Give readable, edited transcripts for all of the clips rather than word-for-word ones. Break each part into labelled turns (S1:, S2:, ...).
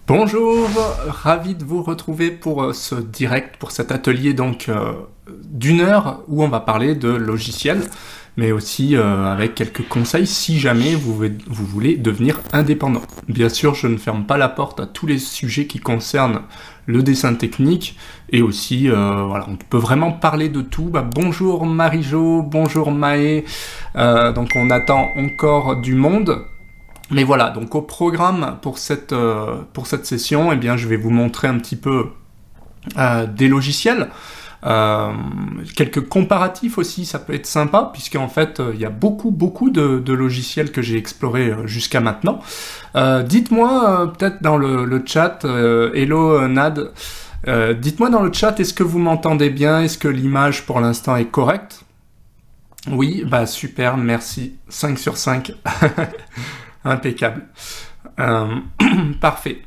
S1: Bonjour, ravi de vous retrouver pour ce direct, pour cet atelier donc d'une heure où on va parler de logiciels, mais aussi avec quelques conseils si jamais vous voulez devenir indépendant. Bien sûr, je ne ferme pas la porte à tous les sujets qui concernent le dessin technique et aussi, voilà, on peut vraiment parler de tout. Bonjour Marie-Jo, bonjour Maë, donc on attend encore du monde. Mais voilà, donc au programme pour cette session, eh bien, je vais vous montrer un petit peu des logiciels, quelques comparatifs aussi, ça peut être sympa, puisqu'en fait, il y a beaucoup de logiciels que j'ai explorés jusqu'à maintenant. Dites-moi peut-être dans le chat, hello Nad, dites-moi dans le chat, est-ce que vous m'entendez bien? Est-ce que l'image pour l'instant est correcte? Oui, bah super, merci, 5 sur 5. Impeccable. Parfait.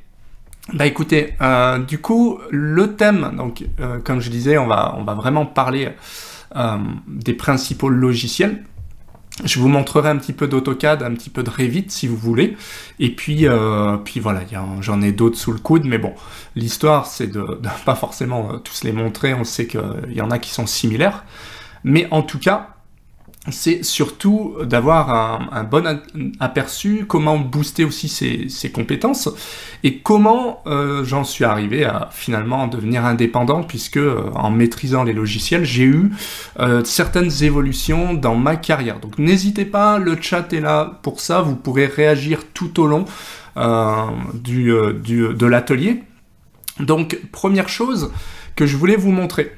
S1: Bah écoutez, du coup, le thème, donc comme je disais, on va vraiment parler des principaux logiciels. Je vous montrerai un petit peu d'AutoCAD, un petit peu de Revit si vous voulez. Et puis voilà, j'en ai d'autres sous le coude, mais bon, l'histoire c'est de pas forcément tous les montrer, on sait qu'il y en a qui sont similaires. Mais en tout cas, c'est surtout d'avoir un bon aperçu, comment booster aussi ses compétences, et comment j'en suis arrivé à finalement devenir indépendant, puisque en maîtrisant les logiciels, j'ai eu certaines évolutions dans ma carrière. Donc n'hésitez pas, le chat est là pour ça, vous pourrez réagir tout au long de l'atelier. Donc première chose que je voulais vous montrer,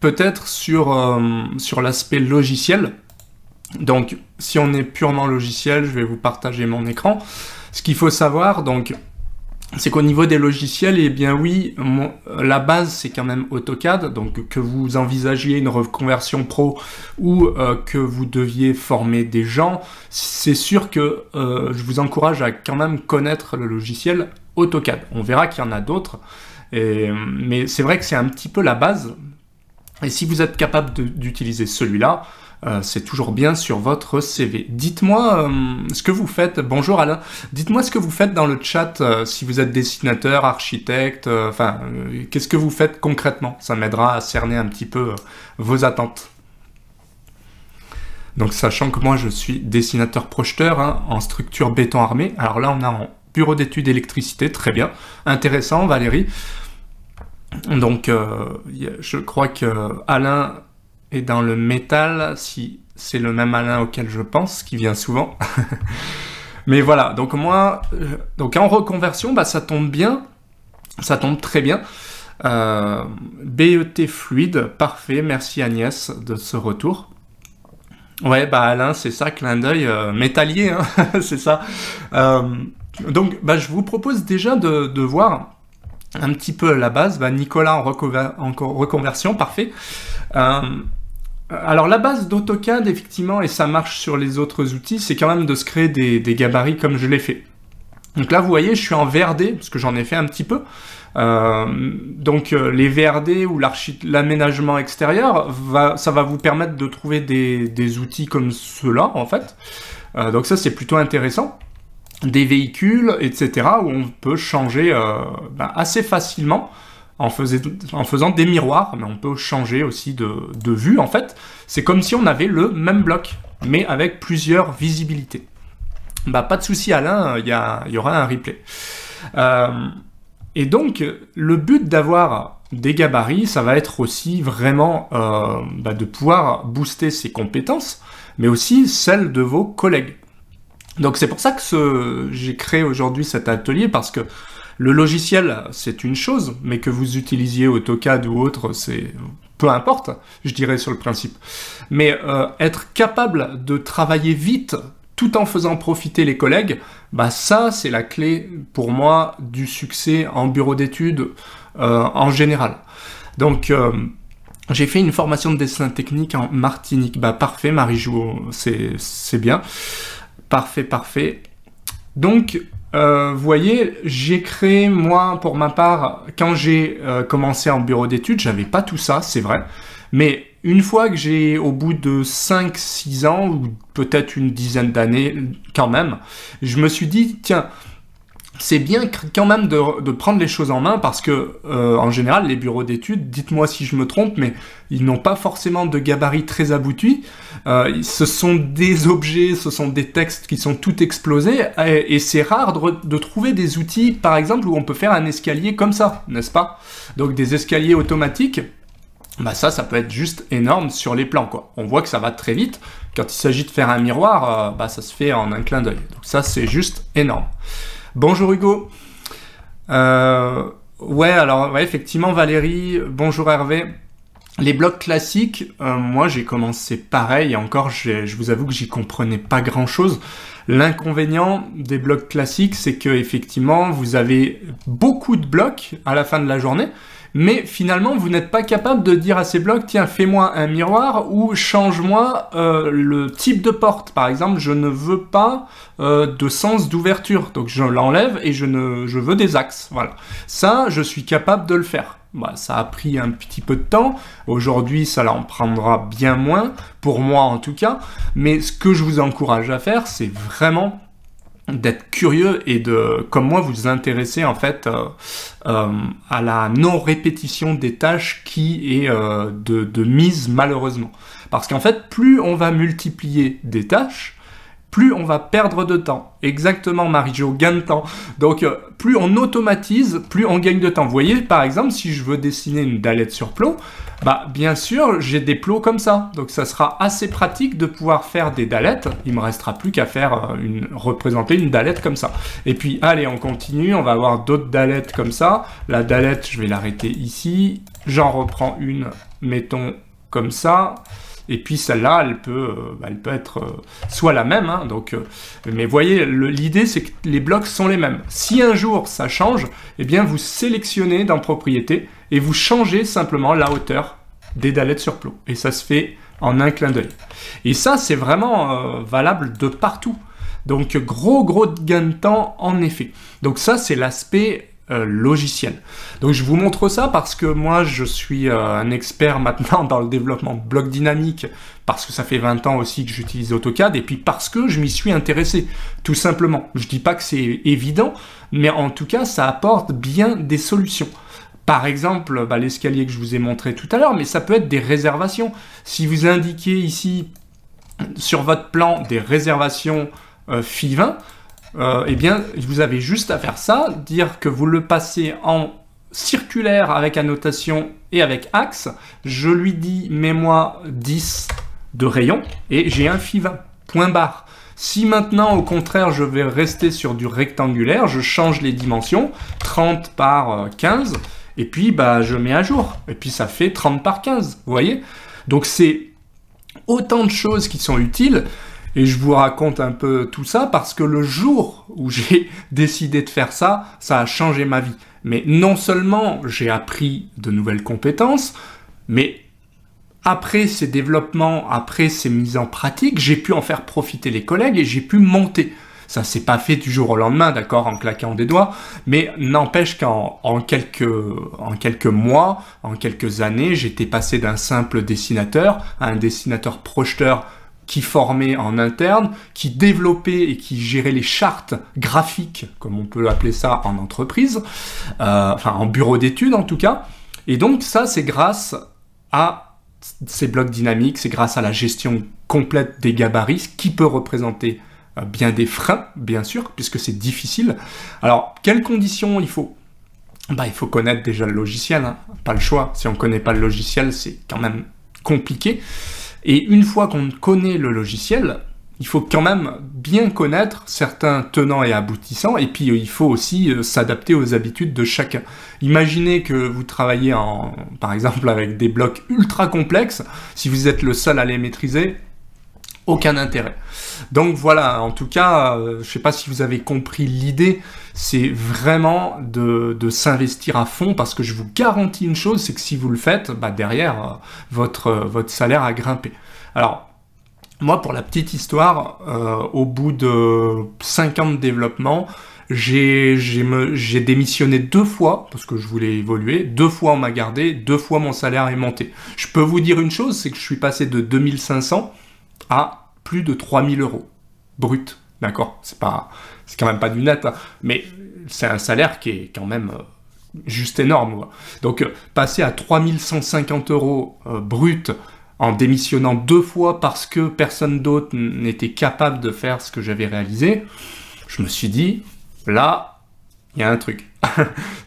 S1: peut-être sur l'aspect logiciel. Donc, si on est purement logiciel, je vais vous partager mon écran. Ce qu'il faut savoir, donc, c'est qu'au niveau des logiciels, eh bien oui, la base c'est quand même AutoCAD, donc que vous envisagiez une reconversion pro ou que vous deviez former des gens, c'est sûr que je vous encourage à quand même connaître le logiciel AutoCAD. On verra qu'il y en a d'autres. Mais c'est vrai que c'est un petit peu la base, et si vous êtes capable d'utiliser celui-là, c'est toujours bien sur votre CV. Dites-moi ce que vous faites, bonjour Alain, dites-moi ce que vous faites dans le chat, si vous êtes dessinateur, architecte, qu'est-ce que vous faites concrètement? Ça m'aidera à cerner un petit peu vos attentes. Donc sachant que moi je suis dessinateur projeteur en structure béton armé, alors là on a en bureau d'études électricité, très bien, intéressant Valérie. Donc je crois que Alain est dans le métal, si c'est le même Alain auquel je pense, qui vient souvent. Mais voilà, donc moi, donc en reconversion, ça tombe bien, ça tombe très bien. BET fluide, parfait, merci Agnès de ce retour. Ouais, Alain, c'est ça, clin d'œil métallier, hein, c'est ça. Donc, je vous propose déjà de voir un petit peu la base. Nicolas en reconversion, parfait. Alors, la base d'AutoCAD, effectivement, et ça marche sur les autres outils, c'est quand même de se créer des gabarits comme je l'ai fait. Donc là, vous voyez, je suis en VRD, parce que j'en ai fait un petit peu. Donc les VRD ou l'aménagement extérieur, ça va vous permettre de trouver des outils comme ceux-là, en fait. Donc ça, c'est plutôt intéressant. Des véhicules, etc., où on peut changer assez facilement en faisant des miroirs, mais on peut changer aussi de vue, en fait. C'est comme si on avait le même bloc, mais avec plusieurs visibilités. Pas de souci, Alain, il y aura un replay. Et donc, le but d'avoir des gabarits, ça va être aussi vraiment de pouvoir booster ses compétences, mais aussi celles de vos collègues. Donc c'est pour ça que j'ai créé aujourd'hui cet atelier, parce que le logiciel, c'est une chose, mais que vous utilisiez AutoCAD ou autre, c'est peu importe, je dirais sur le principe. Mais être capable de travailler vite, tout en faisant profiter les collègues, ça, c'est la clé, pour moi, du succès en bureau d'études en général. Donc, j'ai fait une formation de dessin technique en Martinique. Parfait, Marie-Jo, c'est bien. Parfait. Donc, vous voyez, j'ai créé, moi, pour ma part, quand j'ai commencé en bureau d'études, j'avais pas tout ça, c'est vrai. Mais une fois que au bout de 5-6 ans, ou peut-être une dizaine d'années quand même, je me suis dit, tiens, c'est bien quand même de prendre les choses en main parce que, en général, les bureaux d'études, dites-moi si je me trompe, mais ils n'ont pas forcément de gabarit très abouti. Ce sont des objets, ce sont des textes qui sont tout explosés et c'est rare de trouver des outils, par exemple, où on peut faire un escalier comme ça, n'est-ce pas? Donc des escaliers automatiques, bah ça peut être juste énorme sur les plans, quoi. On voit que ça va très vite. Quand il s'agit de faire un miroir, bah ça se fait en un clin d'œil. Donc ça, c'est juste énorme. Bonjour Hugo. Ouais, alors ouais, effectivement Valérie, bonjour Hervé. Les blocs classiques, moi j'ai commencé pareil, et encore je vous avoue que j'y comprenais pas grand chose. L'inconvénient des blocs classiques, c'est que effectivement vous avez beaucoup de blocs à la fin de la journée, mais finalement vous n'êtes pas capable de dire à ces blocs, tiens, fais-moi un miroir ou change-moi le type de porte. Par exemple, je ne veux pas de sens d'ouverture, donc je l'enlève et je veux des axes. Voilà, ça je suis capable de le faire. Bah, ça a pris un petit peu de temps, aujourd'hui ça en prendra bien moins, pour moi en tout cas, mais ce que je vous encourage à faire, c'est vraiment d'être curieux et de, comme moi, vous intéresser en fait à la non-répétition des tâches qui est de mise malheureusement. Parce qu'en fait, plus on va multiplier des tâches, plus on va perdre de temps. Exactement, Marie-Jo, gain de temps. Donc, plus on automatise, plus on gagne de temps. Vous voyez, par exemple, si je veux dessiner une dallette sur plot, bah, bien sûr, j'ai des plots comme ça. Donc, ça sera assez pratique de pouvoir faire des dallettes. Il me restera plus qu'à faire représenter une dallette comme ça. Et puis, allez, on continue. On va avoir d'autres dallettes comme ça. La dallette, je vais l'arrêter ici. J'en reprends une, mettons, comme ça. Et puis celle-là, elle peut être soit la même, hein, donc, mais voyez, l'idée c'est que les blocs sont les mêmes. Si un jour ça change, eh bien vous sélectionnez dans Propriétés et vous changez simplement la hauteur des dallettes sur plot. Et ça se fait en un clin d'œil. Et ça, c'est vraiment valable de partout. Donc gros gain de temps en effet. Donc ça, c'est l'aspect logiciel. Donc je vous montre ça parce que moi je suis un expert maintenant dans le développement de blocs dynamiques parce que ça fait 20 ans aussi que j'utilise AutoCAD et puis parce que je m'y suis intéressé, tout simplement. Je dis pas que c'est évident, mais en tout cas ça apporte bien des solutions. Par exemple, bah, l'escalier que je vous ai montré tout à l'heure, mais ça peut être des réservations. Si vous indiquez ici sur votre plan des réservations FI20, eh bien, vous avez juste à faire ça, dire que vous le passez en circulaire avec annotation et avec axe. Je lui dis, mets-moi 10 de rayon et j'ai un FI20, point barre. Si maintenant, au contraire, je vais rester sur du rectangulaire, je change les dimensions, 30 par 15, et puis bah, je mets à jour. Et puis ça fait 30 par 15, vous voyez? Donc c'est autant de choses qui sont utiles. Et je vous raconte un peu tout ça parce que le jour où j'ai décidé de faire ça, ça a changé ma vie. Mais non seulement j'ai appris de nouvelles compétences, mais après ces développements, après ces mises en pratique, j'ai pu en faire profiter les collègues et j'ai pu monter. Ça s'est pas fait du jour au lendemain, d'accord, en claquant des doigts, mais n'empêche qu'en quelques mois, en quelques années, j'étais passé d'un simple dessinateur à un dessinateur projeteur qui formait en interne, qui développait et qui gérait les chartes graphiques, comme on peut appeler ça en entreprise, enfin en bureau d'études en tout cas. Et donc ça, c'est grâce à ces blocs dynamiques, c'est grâce à la gestion complète des gabarits, ce qui peut représenter bien des freins, bien sûr, puisque c'est difficile. Alors, quelles conditions il faut? Bah, il faut connaître déjà le logiciel, hein, pas le choix. Si on ne connaît pas le logiciel, c'est quand même compliqué. Et une fois qu'on connaît le logiciel, il faut quand même bien connaître certains tenants et aboutissants, et puis il faut aussi s'adapter aux habitudes de chacun. Imaginez que vous travaillez par exemple avec des blocs ultra complexes, si vous êtes le seul à les maîtriser, aucun intérêt. Donc voilà, en tout cas, je ne sais pas si vous avez compris l'idée, c'est vraiment de s'investir à fond, parce que je vous garantis une chose, c'est que si vous le faites, bah derrière, votre salaire a grimpé. Alors, moi, pour la petite histoire, au bout de 5 ans de développement, j'ai démissionné 2 fois, parce que je voulais évoluer, 2 fois on m'a gardé, 2 fois mon salaire est monté. Je peux vous dire une chose, c'est que je suis passé de 2500 à plus de 3000 € brut, d'accord? c'est quand même pas du net, hein, mais c'est un salaire qui est quand même juste énorme, quoi. Donc, passer à 3150 € brut en démissionnant 2 fois parce que personne d'autre n'était capable de faire ce que j'avais réalisé, je me suis dit, là, il y a un truc.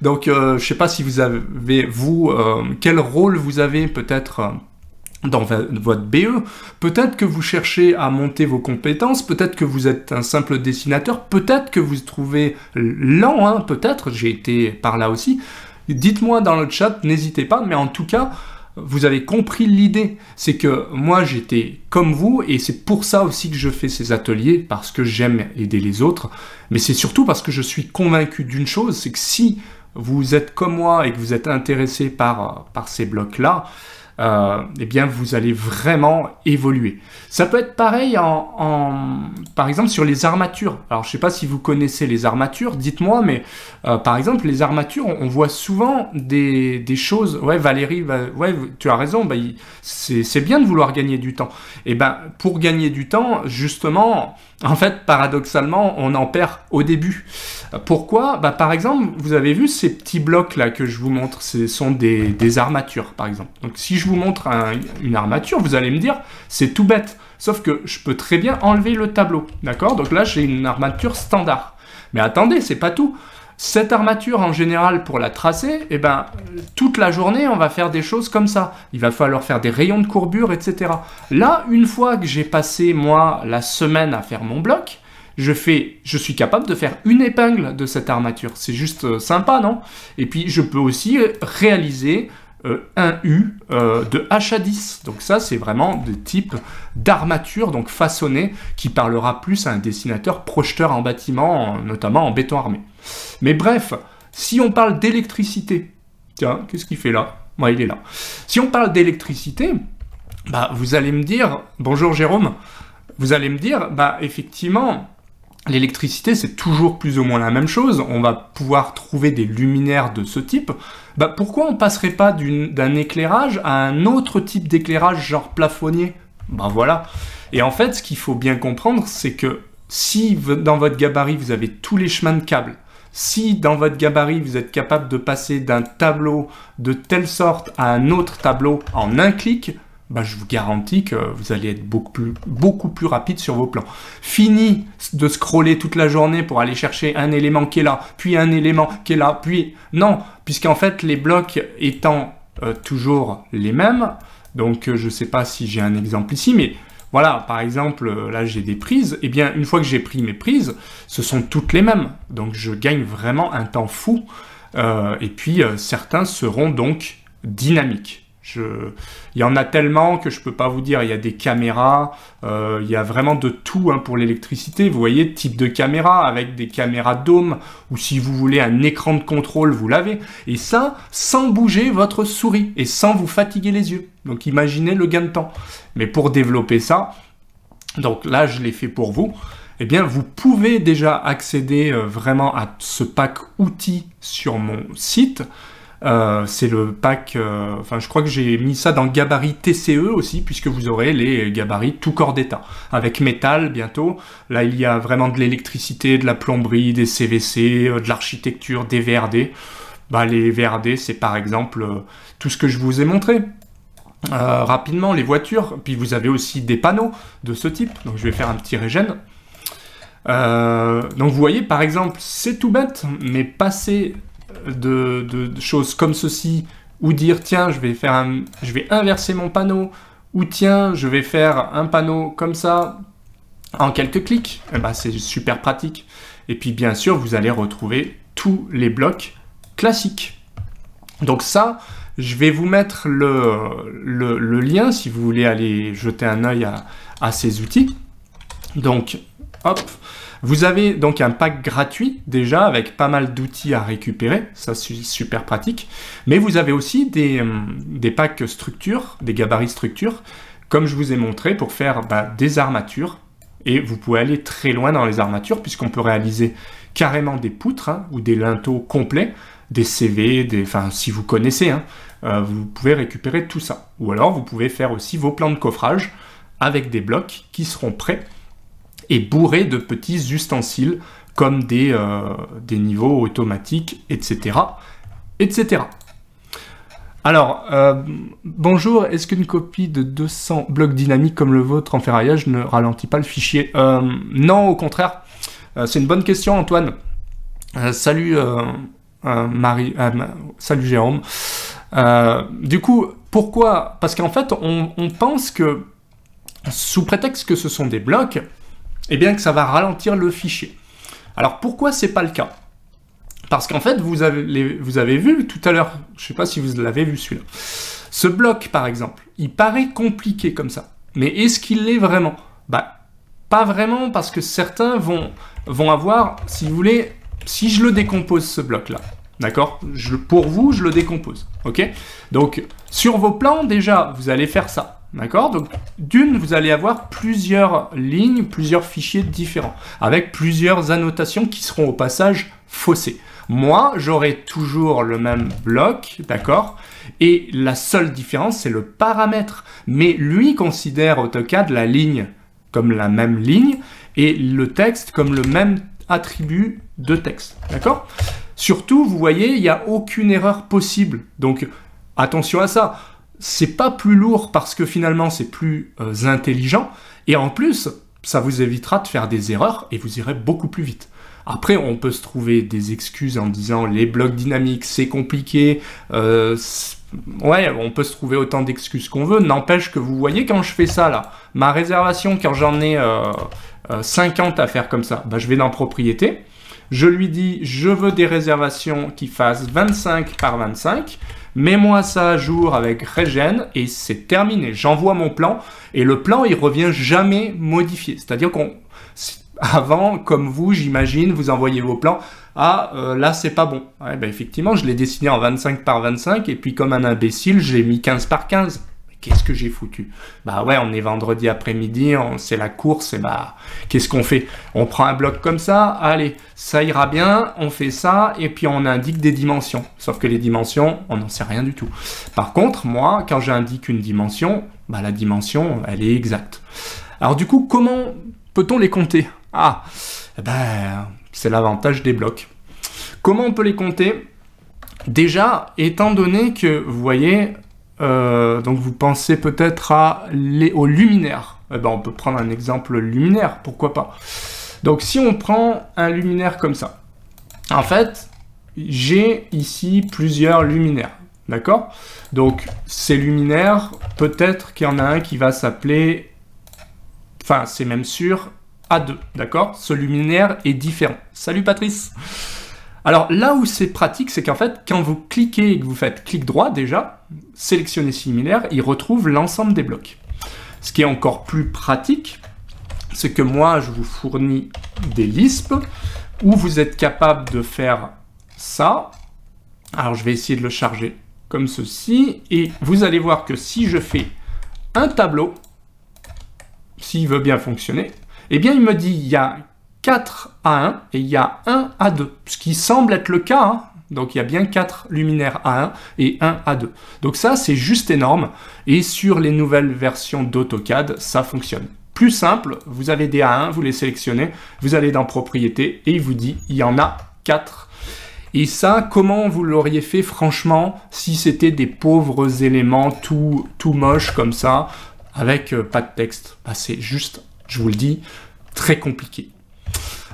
S1: Donc, je sais pas si vous avez, vous, quel rôle vous avez peut-être dans votre BE, peut-être que vous cherchez à monter vos compétences, peut-être que vous êtes un simple dessinateur, peut-être que vous trouvez lent, hein, peut-être, j'ai été par là aussi. Dites-moi dans le chat, n'hésitez pas, mais en tout cas, vous avez compris l'idée. C'est que moi, j'étais comme vous, et c'est pour ça aussi que je fais ces ateliers, parce que j'aime aider les autres, mais c'est surtout parce que je suis convaincu d'une chose, c'est que si vous êtes comme moi et que vous êtes intéressé par ces blocs-là, eh bien, vous allez vraiment évoluer. Ça peut être pareil par exemple sur les armatures. Alors, je ne sais pas si vous connaissez les armatures, dites-moi, mais par exemple, les armatures, on voit souvent des choses... Ouais, Valérie, ouais, tu as raison, bah, c'est bien de vouloir gagner du temps. Et ben, pour gagner du temps, justement, en fait, paradoxalement, on en perd au début. Pourquoi? Bah, par exemple, vous avez vu ces petits blocs-là que je vous montre, ce sont des armatures, par exemple. Donc, si je vous montre une armature, vous allez me dire, c'est tout bête. Sauf que je peux très bien enlever le tableau, d'accord? Donc là, j'ai une armature standard. Mais attendez, c'est pas tout. Cette armature, en général, pour la tracer, eh ben, toute la journée, on va faire des choses comme ça. Il va falloir faire des rayons de courbure, etc. Là, une fois que j'ai passé, moi, la semaine à faire mon bloc, je suis capable de faire une épingle de cette armature. C'est juste sympa, non? Et puis, je peux aussi réaliser un U de H à 10. Donc ça, c'est vraiment des types d'armature, donc façonnée, qui parlera plus à un dessinateur projeteur en bâtiment, notamment en béton armé. Mais bref, si on parle d'électricité, tiens, qu'est-ce qu'il fait là? Ouais, il est là. Si on parle d'électricité, bah, vous allez me dire, bonjour Jérôme, vous allez me dire, bah, effectivement, l'électricité, c'est toujours plus ou moins la même chose. On va pouvoir trouver des luminaires de ce type. Bah, pourquoi on passerait pas d'un éclairage à un autre type d'éclairage, genre plafonnier? Bah voilà. Et en fait, ce qu'il faut bien comprendre, c'est que si dans votre gabarit, vous avez tous les chemins de câbles, si dans votre gabarit, vous êtes capable de passer d'un tableau de telle sorte à un autre tableau en un clic, bah, je vous garantis que vous allez être beaucoup plus rapide sur vos plans. Fini de scroller toute la journée pour aller chercher un élément qui est là, puis un élément qui est là, puis... Non, puisqu'en fait, les blocs étant toujours les mêmes, donc je ne sais pas si j'ai un exemple ici, mais voilà, par exemple, là j'ai des prises, et bien une fois que j'ai pris mes prises, ce sont toutes les mêmes. Donc je gagne vraiment un temps fou, et puis certains seront donc dynamiques. Il y en a tellement que je ne peux pas vous dire. Il y a des caméras, il y a vraiment de tout, hein, pour l'électricité. Vous voyez, type de caméra avec des caméras dôme, ou si vous voulez un écran de contrôle, vous l'avez. Et ça, sans bouger votre souris et sans vous fatiguer les yeux. Donc imaginez le gain de temps. Mais pour développer ça, donc là je l'ai fait pour vous, eh bien vous pouvez déjà accéder vraiment à ce pack outils sur mon site. C'est le pack, enfin je crois que j'ai mis ça dans gabarit TCE aussi, puisque vous aurez les gabarits tout corps d'état, avec métal bientôt. Là il y a vraiment de l'électricité, de la plomberie, des CVC, de l'architecture, des VRD. Bah, les VRD, c'est par exemple tout ce que je vous ai montré. Rapidement, les voitures, puis vous avez aussi des panneaux de ce type, donc je vais faire un petit régène. Donc vous voyez par exemple, c'est tout bête, mais passer de choses comme ceci, ou dire tiens je vais inverser mon panneau, ou tiens je vais faire un panneau comme ça en quelques clics, eh ben, c'est super pratique. Et puis bien sûr vous allez retrouver tous les blocs classiques. Donc ça, je vais vous mettre le lien si vous voulez aller jeter un œil à ces outils. Donc hop, vous avez donc un pack gratuit déjà avec pas mal d'outils à récupérer, ça c'est super pratique. Mais vous avez aussi des packs structures, des gabarits structures, comme je vous ai montré pour faire des armatures. Et vous pouvez aller très loin dans les armatures puisqu'on peut réaliser carrément des poutres, hein, ou des linteaux complets, des CV, enfin si vous connaissez, hein, vous pouvez récupérer tout ça. Ou alors vous pouvez faire aussi vos plans de coffrage avec des blocs qui seront prêts et bourrés de petits ustensiles comme des niveaux automatiques, etc., etc. Alors, bonjour, est-ce qu'une copie de 200 blocs dynamiques comme le vôtre en ferraillage ne ralentit pas le fichier? Non, au contraire. C'est une bonne question, Antoine. Salut, salut Jérôme. Du coup, pourquoi? Parce qu'en fait, on pense que, sous prétexte que ce sont des blocs, eh bien que ça va ralentir le fichier. Alors, pourquoi c'est pas le cas? Parce qu'en fait, vous avez vu tout à l'heure, je ne sais pas si vous l'avez vu celui-là, ce bloc par exemple, il paraît compliqué comme ça, mais est-ce qu'il l'est vraiment? Bah, pas vraiment, parce que certains vont avoir, si vous voulez, si je le décompose ce bloc-là, d'accord? Pour vous, je le décompose, ok? Donc, sur vos plans, déjà, vous allez faire ça, d'accord? Donc, d'une, vous allez avoir plusieurs lignes, plusieurs fichiers différents, avec plusieurs annotations qui seront au passage faussées. Moi, j'aurai toujours le même bloc, d'accord? Et la seule différence, c'est le paramètre. Mais lui considère AutoCAD la ligne comme la même ligne et le texte comme le même attribut de texte, d'accord? Surtout, vous voyez, il n'y a aucune erreur possible. Donc, attention à ça. C'est pas plus lourd parce que finalement, c'est plus intelligent. Et en plus, ça vous évitera de faire des erreurs et vous irez beaucoup plus vite. Après, on peut se trouver des excuses en disant les blocs dynamiques, c'est compliqué. Ouais, on peut se trouver autant d'excuses qu'on veut. N'empêche que vous voyez quand je fais ça, là, ma réservation, quand j'en ai 50 à faire comme ça, bah, je vais dans propriété. Je lui dis, je veux des réservations qui fassent 25 par 25. Mets-moi ça à jour avec Regen et c'est terminé. J'envoie mon plan et le plan, il revient jamais modifié. C'est-à-dire avant, comme vous, j'imagine, vous envoyez vos plans. Ah, là, c'est pas bon. Ouais, ben, effectivement, je l'ai dessiné en 25 par 25 et puis comme un imbécile, j'ai mis 15 par 15. Qu'est-ce que j'ai foutu? Bah ouais, on est vendredi après-midi, c'est la course, et bah, qu'est-ce qu'on fait? On prend un bloc comme ça, allez, ça ira bien, on fait ça, et puis on indique des dimensions. Sauf que les dimensions, on n'en sait rien du tout. Par contre, moi, quand j'indique une dimension, bah la dimension, elle est exacte. Alors du coup, comment peut-on les compter? Ah, ben, c'est l'avantage des blocs. Comment on peut les compter? Déjà, étant donné que, vous voyez, donc vous pensez peut-être aux luminaires. Eh ben, on peut prendre un exemple luminaire, pourquoi pas. Donc si on prend un luminaire comme ça, en fait, j'ai ici plusieurs luminaires, d'accord? Donc ces luminaires, peut-être qu'il y en a un qui va s'appeler, enfin c'est même sûr, A2, d'accord? Ce luminaire est différent. Salut Patrice! Alors là où c'est pratique, c'est qu'en fait, quand vous cliquez et que vous faites clic droit déjà, sélectionner similaire, il retrouve l'ensemble des blocs. Ce qui est encore plus pratique, c'est que moi, je vous fournis des Lisp où vous êtes capable de faire ça. Alors je vais essayer de le charger comme ceci, et vous allez voir que si je fais un tableau, s'il veut bien fonctionner, eh bien il me dit il y a 4 A1 et il y a 1 A2, ce qui semble être le cas, hein. Donc il y a bien 4 luminaires A1 et 1 A2. Donc ça, c'est juste énorme, et sur les nouvelles versions d'AutoCAD, ça fonctionne. Plus simple, vous avez des A1, vous les sélectionnez, vous allez dans Propriété, et il vous dit, il y en a 4. Et ça, comment vous l'auriez fait, franchement, si c'était des pauvres éléments tout moches comme ça, avec pas de texte? Bah, c'est juste, je vous le dis, très compliqué.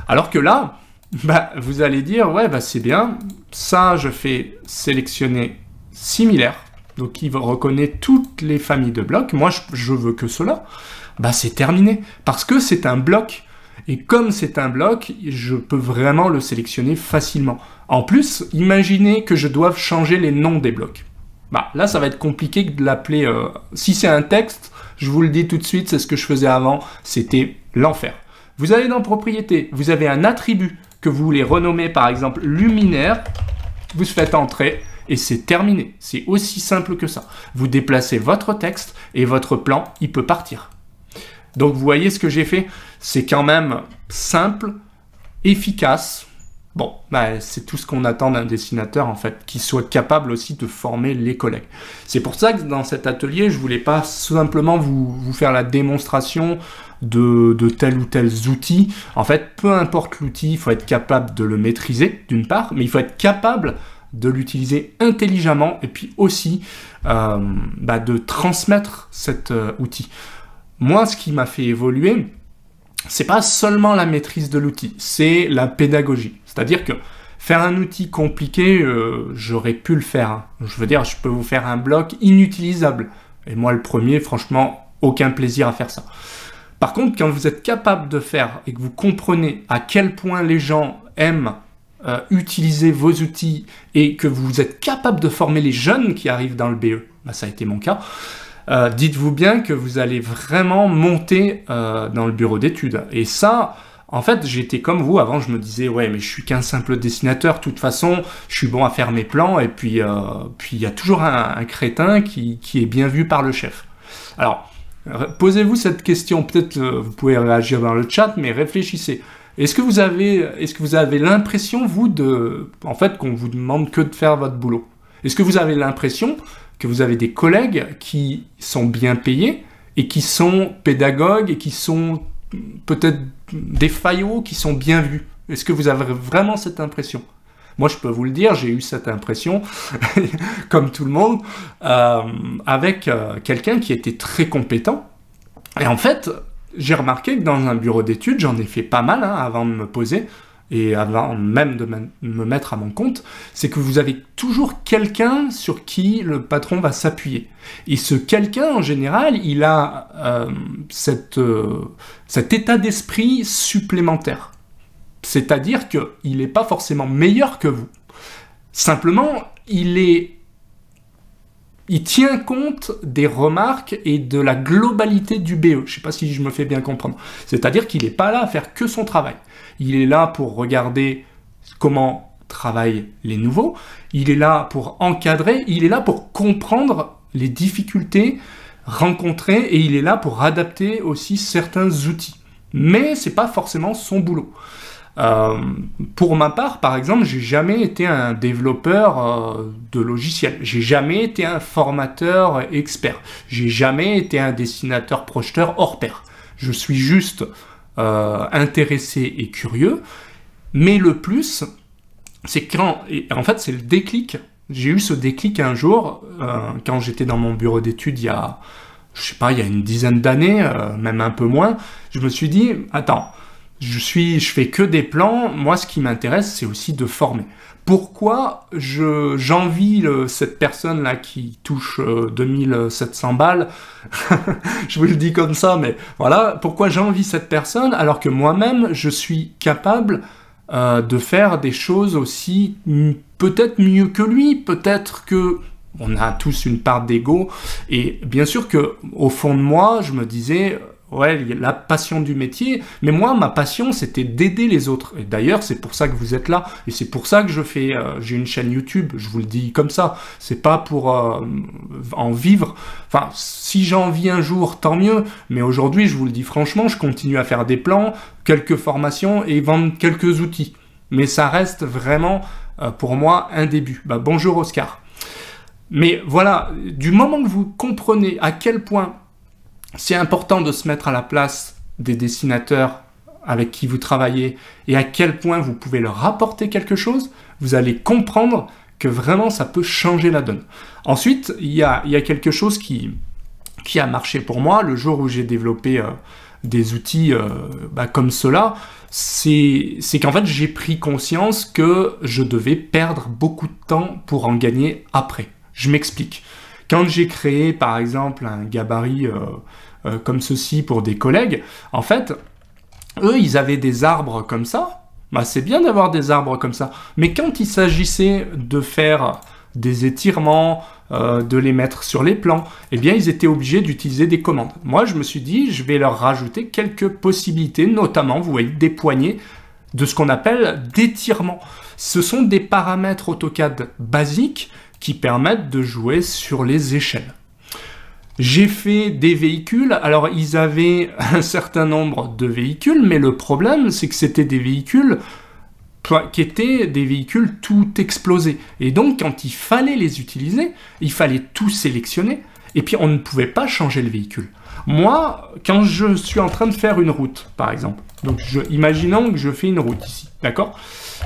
S1: Alors que là, bah, vous allez dire, ouais, bah, c'est bien, ça, je fais sélectionner similaire, donc il reconnaît toutes les familles de blocs, moi, je veux que cela, bah, c'est terminé, parce que c'est un bloc, et comme c'est un bloc, je peux vraiment le sélectionner facilement. En plus, imaginez que je doive changer les noms des blocs. Bah, là, ça va être compliqué de l'appeler, si c'est un texte, je vous le dis tout de suite, c'est ce que je faisais avant, c'était l'enfer. Vous allez dans Propriété, vous avez un attribut que vous voulez renommer par exemple luminaire, vous faites entrer et c'est terminé. C'est aussi simple que ça. Vous déplacez votre texte et votre plan, il peut partir. Donc vous voyez ce que j'ai fait, c'est quand même simple, efficace. Bon, bah, c'est tout ce qu'on attend d'un dessinateur, en fait, qui soit capable aussi de former les collègues. C'est pour ça que dans cet atelier, je voulais pas simplement vous faire la démonstration de tel ou tel outil. En fait, peu importe l'outil, il faut être capable de le maîtriser, d'une part, mais il faut être capable de l'utiliser intelligemment et puis aussi de transmettre cet outil. Moi, ce qui m'a fait évoluer, c'est pas seulement la maîtrise de l'outil, c'est la pédagogie. C'est-à-dire que faire un outil compliqué, j'aurais pu le faire. Hein. Je veux dire, je peux vous faire un bloc inutilisable. Et moi, le premier, franchement, aucun plaisir à faire ça. Par contre, quand vous êtes capable de faire et que vous comprenez à quel point les gens aiment utiliser vos outils et que vous êtes capable de former les jeunes qui arrivent dans le BE, bah, ça a été mon cas, dites-vous bien que vous allez vraiment monter dans le bureau d'études. Et ça, en fait, j'étais comme vous. Avant, je me disais, ouais, mais je suis qu'un simple dessinateur. De toute façon, je suis bon à faire mes plans. Et puis, il y a toujours un crétin qui est bien vu par le chef. Alors, posez-vous cette question. Peut-être vous pouvez réagir dans le chat, mais réfléchissez. Est-ce que vous avez l'impression, vous, en fait, qu'on vous demande que de faire votre boulot? Est-ce que vous avez l'impression que vous avez des collègues qui sont bien payés et qui sont pédagogues et qui sont peut-être des faillots qui sont bien vus? Est-ce que vous avez vraiment cette impression? Moi, je peux vous le dire, j'ai eu cette impression, comme tout le monde, avec quelqu'un qui était très compétent. Et en fait, j'ai remarqué que dans un bureau d'études, j'en ai fait pas mal avant de me poser, et avant même de me mettre à mon compte, c'est que vous avez toujours quelqu'un sur qui le patron va s'appuyer. Et ce quelqu'un, en général, il a cet état d'esprit supplémentaire. C'est-à-dire qu'il n'est pas forcément meilleur que vous. Simplement, il tient compte des remarques et de la globalité du BE. Je ne sais pas si je me fais bien comprendre. C'est-à-dire qu'il n'est pas là à faire que son travail. Il est là pour regarder comment travaillent les nouveaux. Il est là pour encadrer. Il est là pour comprendre les difficultés rencontrées et il est là pour adapter aussi certains outils. Mais ce n'est pas forcément son boulot. Pour ma part, par exemple, j'ai jamais été un développeur de logiciels. J'ai jamais été un formateur expert. J'ai jamais été un dessinateur projeteur hors pair. Je suis juste intéressé et curieux. Mais le plus, c'est en fait, c'est le déclic. J'ai eu ce déclic un jour quand j'étais dans mon bureau d'études il y a une dizaine d'années, même un peu moins. Je me suis dit, attends. Je fais que des plans. Moi, ce qui m'intéresse, c'est aussi de former. Pourquoi j'envie cette personne-là qui touche 2700 balles je vous le dis comme ça, mais voilà. Pourquoi j'envie cette personne alors que moi-même, je suis capable de faire des choses aussi peut-être mieux que lui, peut-être que on a tous une part d'ego. Et bien sûr que au fond de moi, je me disais... Ouais, la passion du métier, mais moi, ma passion, c'était d'aider les autres. Et d'ailleurs, c'est pour ça que vous êtes là, et c'est pour ça que j'ai une chaîne YouTube, je vous le dis comme ça, c'est pas pour en vivre, enfin, si j'en vis un jour, tant mieux, mais aujourd'hui, je vous le dis franchement, je continue à faire des plans, quelques formations, et vendre quelques outils. Mais ça reste vraiment, pour moi, un début. Bah, bonjour Oscar. Mais voilà, du moment que vous comprenez à quel point c'est important de se mettre à la place des dessinateurs avec qui vous travaillez et à quel point vous pouvez leur apporter quelque chose, vous allez comprendre que vraiment ça peut changer la donne. Ensuite, il y a quelque chose qui a marché pour moi le jour où j'ai développé des outils comme cela, c'est qu'en fait j'ai pris conscience que je devais perdre beaucoup de temps pour en gagner après. Je m'explique. Quand j'ai créé, par exemple, un gabarit comme ceci pour des collègues, en fait, eux, ils avaient des arbres comme ça. Bah, c'est bien d'avoir des arbres comme ça. Mais quand il s'agissait de faire des étirements, de les mettre sur les plans, eh bien, ils étaient obligés d'utiliser des commandes. Moi, je me suis dit, je vais leur rajouter quelques possibilités, notamment, vous voyez, des poignées, de ce qu'on appelle d'étirement. Ce sont des paramètres AutoCAD basiques qui permettent de jouer sur les échelles. J'ai fait des véhicules, alors ils avaient un certain nombre de véhicules, mais le problème c'est que c'était des véhicules qui étaient des véhicules tout explosés. Et donc, quand il fallait les utiliser, il fallait tout sélectionner, et puis on ne pouvait pas changer le véhicule. Moi, quand je suis en train de faire une route, par exemple, donc imaginons que je fais une route ici, d'accord?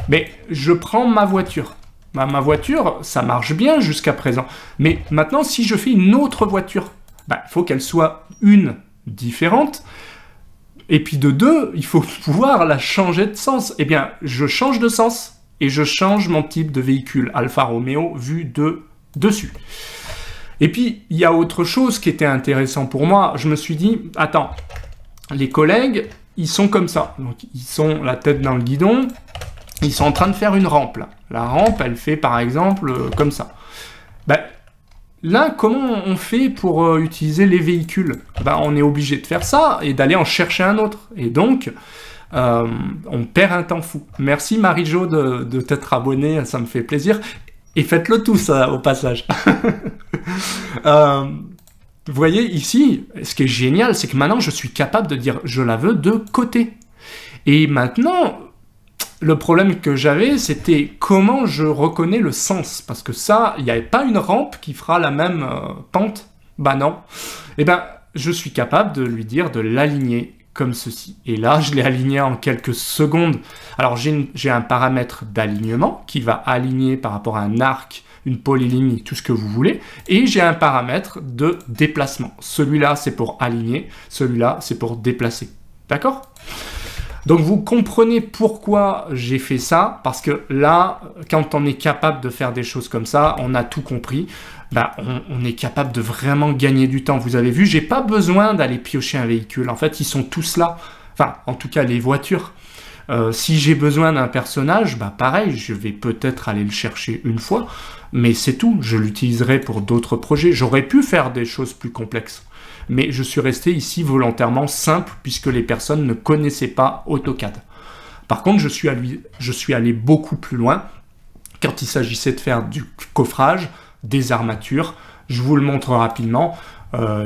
S1: Mais je prends ma voiture. Ma voiture, ça marche bien jusqu'à présent. Mais maintenant, si je fais une autre voiture, il faut qu'elle soit différente. Et puis de deux, il faut pouvoir la changer de sens. Eh bien, je change de sens et je change mon type de véhicule Alfa Romeo vu de dessus. Et puis, il y a autre chose qui était intéressant pour moi. Je me suis dit, attends, les collègues, ils sont comme ça. Donc, ils sont la tête dans le guidon. Ils sont en train de faire une rampe, là. La rampe, elle fait, par exemple, comme ça. Là, comment on fait pour utiliser les véhicules? On est obligé de faire ça et d'aller en chercher un autre. Et donc, on perd un temps fou. Merci Marie-Jo de t'être abonnée, ça me fait plaisir. Et faites-le tous, au passage. Vous voyez, ici, ce qui est génial, c'est que maintenant, je suis capable de dire « je la veux de côté ». Et maintenant, le problème que j'avais, c'était comment je reconnais le sens. Parce que ça, il n'y avait pas une rampe qui fera la même pente. Non. Eh bien, je suis capable de lui dire de l'aligner comme ceci. Et là, je l'ai aligné en quelques secondes. Alors, j'ai un paramètre d'alignement qui va aligner par rapport à un arc, une polyligne, tout ce que vous voulez. Et j'ai un paramètre de déplacement. Celui-là, c'est pour aligner. Celui-là, c'est pour déplacer. D'accord ? Donc, vous comprenez pourquoi j'ai fait ça. Parce que là, quand on est capable de faire des choses comme ça, on a tout compris. On est capable de vraiment gagner du temps. Vous avez vu, j'ai pas besoin d'aller piocher un véhicule. En fait, ils sont tous là. Enfin, en tout cas, les voitures. Si j'ai besoin d'un personnage, pareil, je vais peut-être aller le chercher une fois. Mais c'est tout. Je l'utiliserai pour d'autres projets. J'aurais pu faire des choses plus complexes. Mais je suis resté ici volontairement simple puisque les personnes ne connaissaient pas AutoCAD. Par contre, je suis allé beaucoup plus loin quand il s'agissait de faire du coffrage, des armatures. Je vous le montre rapidement.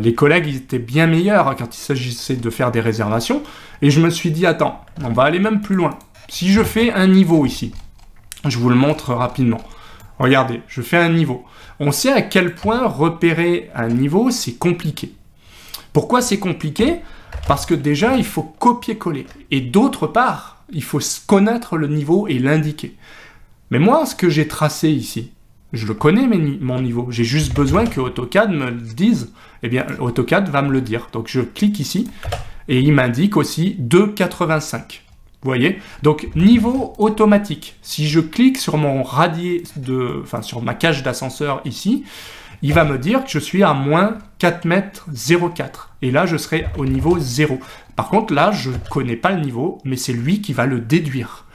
S1: Les collègues ils étaient bien meilleurs quand il s'agissait de faire des réservations. Et je me suis dit, attends, on va aller même plus loin. Si je fais un niveau ici, je vous le montre rapidement. Regardez, je fais un niveau. On sait à quel point repérer un niveau, c'est compliqué. Pourquoi c'est compliqué? Parce que déjà, il faut copier-coller. Et d'autre part, il faut connaître le niveau et l'indiquer. Mais moi, ce que j'ai tracé ici, je le connais, mon niveau. J'ai juste besoin que AutoCAD me le dise. Eh bien, AutoCAD va me le dire. Donc, je clique ici et il m'indique aussi 2,85. Vous voyez? Donc, niveau automatique. Si je clique sur mon radier sur ma cage d'ascenseur ici, il va me dire que je suis à moins 4,04 mètres. Et là, je serai au niveau 0. Par contre, là, je ne connais pas le niveau, mais c'est lui qui va le déduire.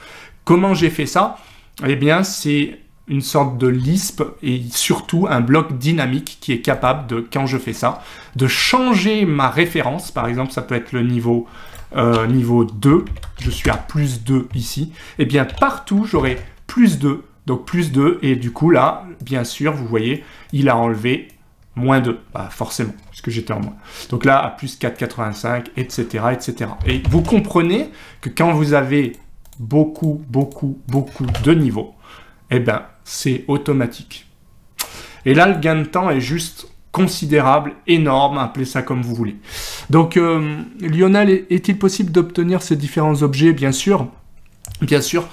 S1: Comment j'ai fait ça? Eh bien, c'est une sorte de Lisp et surtout un bloc dynamique qui est capable de, quand je fais ça, de changer ma référence. Par exemple, ça peut être le niveau 2. Je suis à plus 2 ici. Eh bien, partout, j'aurai plus 2. Donc, plus 2. Et du coup, là, bien sûr, vous voyez, il a enlevé moins 2. Forcément, puisque j'étais en moins. Donc là, à plus 4,85, etc., etc. Et vous comprenez que quand vous avez beaucoup de niveaux, eh bien, c'est automatique. Et là, le gain de temps est juste considérable, énorme, appelez ça comme vous voulez. Donc, Lionel, est-il possible d'obtenir ces différents objets? Bien sûr. Bien sûr.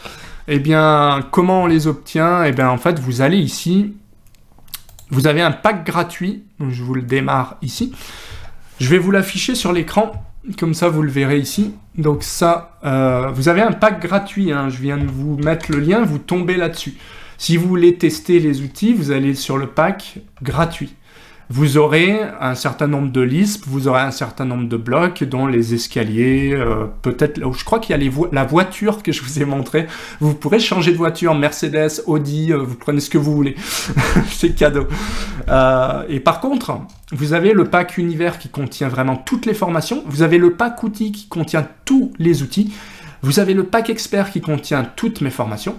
S1: Eh bien, comment on les obtient? Eh bien, en fait, vous allez ici. Vous avez un pack gratuit. Donc, je vous le démarre ici. Je vais vous l'afficher sur l'écran. Comme ça, vous le verrez ici. Donc ça, vous avez un pack gratuit. Je viens de vous mettre le lien. Vous tombez là-dessus. Si vous voulez tester les outils, vous allez sur le pack gratuit. Vous aurez un certain nombre de listes, vous aurez un certain nombre de blocs, dont les escaliers, peut-être, je crois qu'il y a la voiture que je vous ai montré. Vous pourrez changer de voiture, Mercedes, Audi, vous prenez ce que vous voulez. C'est cadeau. Et par contre, vous avez le pack univers qui contient vraiment toutes les formations. Vous avez le pack outils qui contient tous les outils. Vous avez le pack expert qui contient toutes mes formations.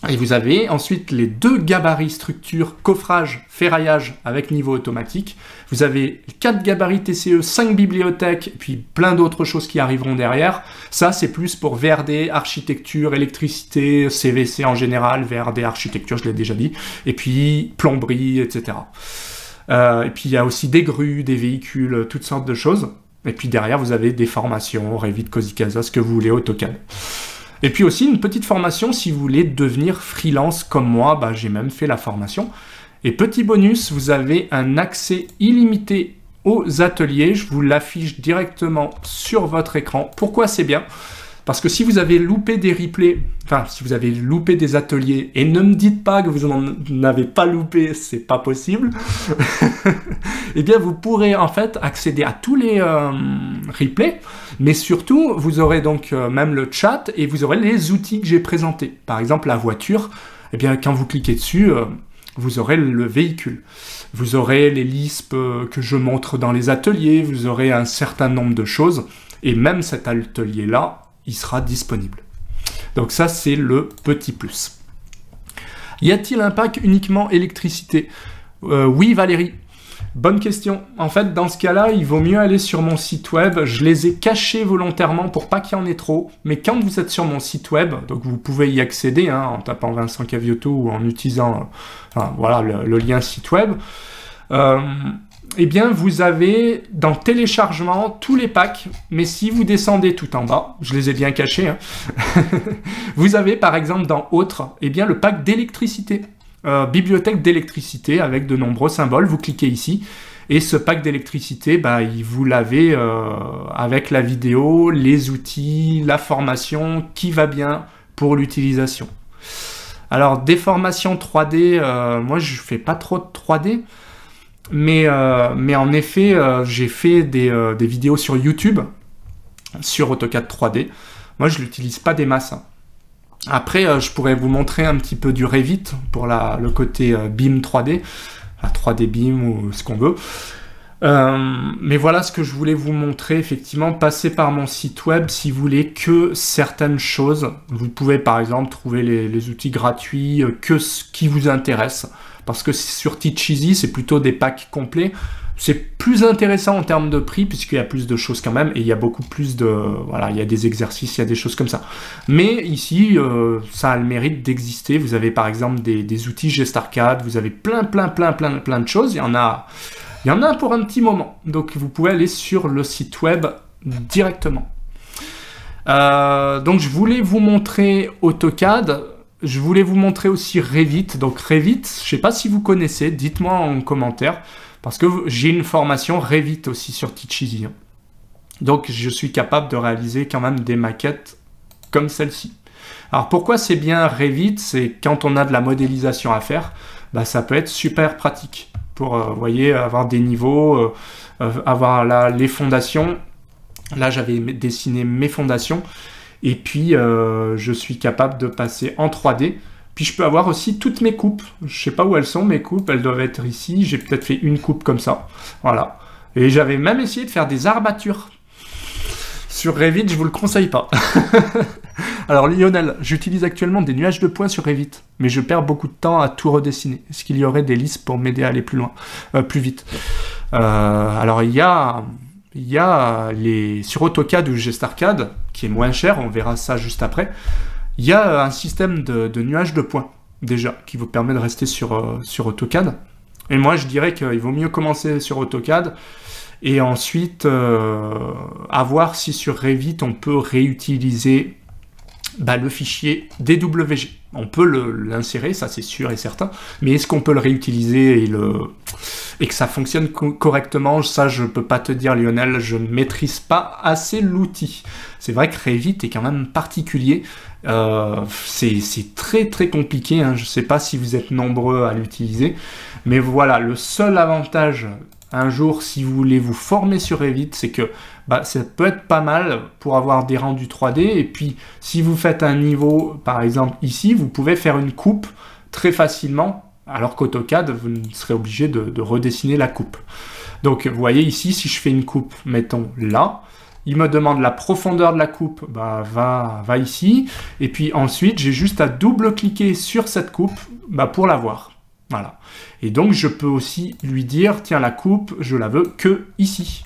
S1: Et vous avez ensuite les 2 gabarits structure, coffrage, ferraillage avec niveau automatique. Vous avez 4 gabarits TCE, 5 bibliothèques, et puis plein d'autres choses qui arriveront derrière. Ça, c'est plus pour VRD, architecture, électricité, CVC en général, VRD, architecture, je l'ai déjà dit, et puis plomberie, etc. Et puis il y a aussi des grues, des véhicules, toutes sortes de choses. Et puis derrière, vous avez des formations, Revit, Cozy Casa, ce que vous voulez, AutoCAD. Et puis aussi une petite formation si vous voulez devenir freelance comme moi, bah, j'ai même fait la formation. Et petit bonus, vous avez un accès illimité aux ateliers, je vous l'affiche directement sur votre écran. Pourquoi c'est bien? Parce que si vous avez loupé des replays, enfin si vous avez loupé des ateliers, et ne me dites pas que vous n'en avez pas loupé, c'est pas possible, eh bien vous pourrez en fait accéder à tous les replays, mais surtout vous aurez donc même le chat et vous aurez les outils que j'ai présentés. Par exemple la voiture, eh bien quand vous cliquez dessus, vous aurez le véhicule. Vous aurez les lisps que je montre dans les ateliers, vous aurez un certain nombre de choses, et même cet atelier-là, il sera disponible. Donc ça, c'est le petit plus. Y a-t-il un pack uniquement électricité? Oui, Valérie. Bonne question. En fait, dans ce cas-là, il vaut mieux aller sur mon site web. Je les ai cachés volontairement pour pas qu'il y en ait trop. Mais quand vous êtes sur mon site web, donc vous pouvez y accéder en tapant Vincent Cavioto ou en utilisant voilà, le lien site web. Eh bien, vous avez dans téléchargement tous les packs, mais si vous descendez tout en bas, je les ai bien cachés, hein, vous avez par exemple dans Autres, eh bien le pack d'électricité, bibliothèque d'électricité avec de nombreux symboles. Vous cliquez ici et ce pack d'électricité, bah, vous l'avez avec la vidéo, les outils, la formation qui va bien pour l'utilisation. Alors des formations 3D, moi je fais pas trop de 3D. Mais en effet, j'ai fait des vidéos sur YouTube, sur AutoCAD 3D. Moi, je l'utilise pas des masses. Après, je pourrais vous montrer un petit peu du Revit pour le côté BIM 3D, la 3D BIM ou ce qu'on veut. Mais voilà ce que je voulais vous montrer. Effectivement, passez par mon site web si vous voulez que certaines choses. Vous pouvez par exemple trouver les outils gratuits, que ce qui vous intéresse. Parce que sur Teach Easy, c'est plutôt des packs complets. C'est plus intéressant en termes de prix, puisqu'il y a plus de choses quand même, et il y a beaucoup plus de... Voilà, il y a des exercices, il y a des choses comme ça. Mais ici, ça a le mérite d'exister. Vous avez par exemple des outils GestArcade, vous avez plein de choses. Il y en a pour un petit moment. Donc vous pouvez aller sur le site web directement. Donc je voulais vous montrer AutoCAD. Je voulais vous montrer aussi Revit. Donc Revit, je ne sais pas si vous connaissez, dites-moi en commentaire, parce que j'ai une formation Revit aussi sur Teach Easy. Donc je suis capable de réaliser quand même des maquettes comme celle-ci. Alors pourquoi c'est bien Revit? C'est quand on a de la modélisation à faire, bah, ça peut être super pratique pour, vous voyez, avoir des niveaux, avoir là les fondations. Là j'avais dessiné mes fondations. Et puis, je suis capable de passer en 3D. Puis, je peux avoir aussi toutes mes coupes. Je ne sais pas où elles sont, mes coupes. Elles doivent être ici. J'ai peut-être fait une coupe comme ça. Voilà. Et j'avais même essayé de faire des armatures. Sur Revit, je ne vous le conseille pas. Alors, Lionel, j'utilise actuellement des nuages de points sur Revit. Mais je perds beaucoup de temps à tout redessiner. Est-ce qu'il y aurait des listes pour m'aider à aller plus loin, plus vite? Alors, il y a sur AutoCAD ou GestArcade, qui est moins cher, on verra ça juste après, il y a un système de nuages de points, déjà, qui vous permet de rester sur AutoCAD. Et moi, je dirais qu'il vaut mieux commencer sur AutoCAD, et ensuite, à voir si sur Revit, on peut réutiliser le fichier DWG. On peut l'insérer, ça c'est sûr et certain, mais est-ce qu'on peut le réutiliser et que ça fonctionne correctement? Ça, je ne peux pas te dire, Lionel, je ne maîtrise pas assez l'outil. C'est vrai que Revit est quand même particulier, c'est très compliqué, hein. Je ne sais pas si vous êtes nombreux à l'utiliser, mais voilà, le seul avantage, un jour, si vous voulez vous former sur Revit, c'est que ça peut être pas mal pour avoir des rendus 3D, et puis si vous faites un niveau, par exemple ici, vous pouvez faire une coupe très facilement, alors qu'AutoCAD, vous serez obligé de redessiner la coupe. Donc vous voyez ici, si je fais une coupe, mettons là, Il me demande la profondeur de la coupe, bah, va ici. Et puis ensuite, j'ai juste à double-cliquer sur cette coupe bah, pour la voir. Voilà. Et donc, je peux aussi lui dire, tiens, la coupe, je la veux que ici.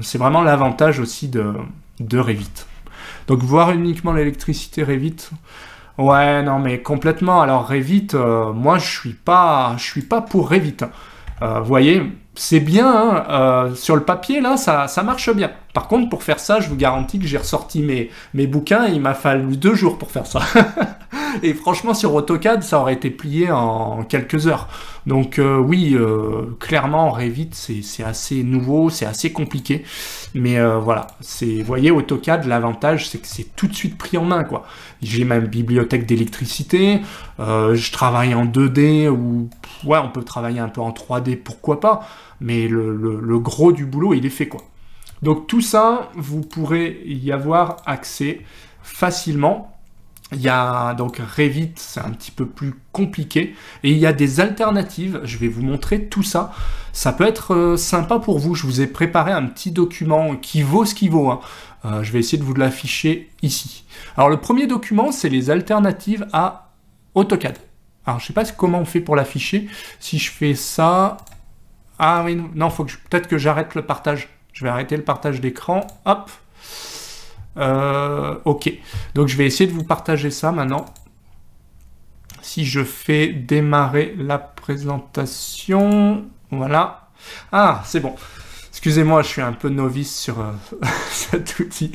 S1: C'est vraiment l'avantage aussi de Revit. Donc, voir uniquement l'électricité Revit, ouais, non, mais complètement. Alors, Revit, moi, je suis pas pour Revit. Vous voyez, c'est bien, hein, sur le papier, là, ça marche bien. Par contre, pour faire ça, je vous garantis que j'ai ressorti mes bouquins et il m'a fallu 2 jours pour faire ça. Et franchement, sur AutoCAD, ça aurait été plié en quelques heures. Donc oui, clairement, Revit, c'est assez nouveau, c'est assez compliqué. Mais voilà, vous voyez, AutoCAD, l'avantage, c'est que c'est tout de suite pris en main, quoi. J'ai ma bibliothèque d'électricité, je travaille en 2D, ou ouais, on peut travailler un peu en 3D, pourquoi pas. Mais le gros du boulot, il est fait, quoi. Donc tout ça, vous pourrez y avoir accès facilement. Il y a donc Revit, c'est un petit peu plus compliqué, et il y a des alternatives, je vais vous montrer tout ça. Ça peut être sympa pour vous, je vous ai préparé un petit document qui vaut ce qu'il vaut, hein. Je vais essayer de vous l'afficher ici. Alors le premier document, c'est les alternatives à AutoCAD. Alors je sais pas comment on fait pour l'afficher, si je fais ça... Ah oui, non, faut que peut-être que j'arrête le partage. Je vais arrêter le partage d'écran, hop. Ok, donc je vais essayer de vous partager ça maintenant. Si je fais démarrer la présentation, voilà. Ah, c'est bon. Excusez-moi, je suis un peu novice sur cet outil.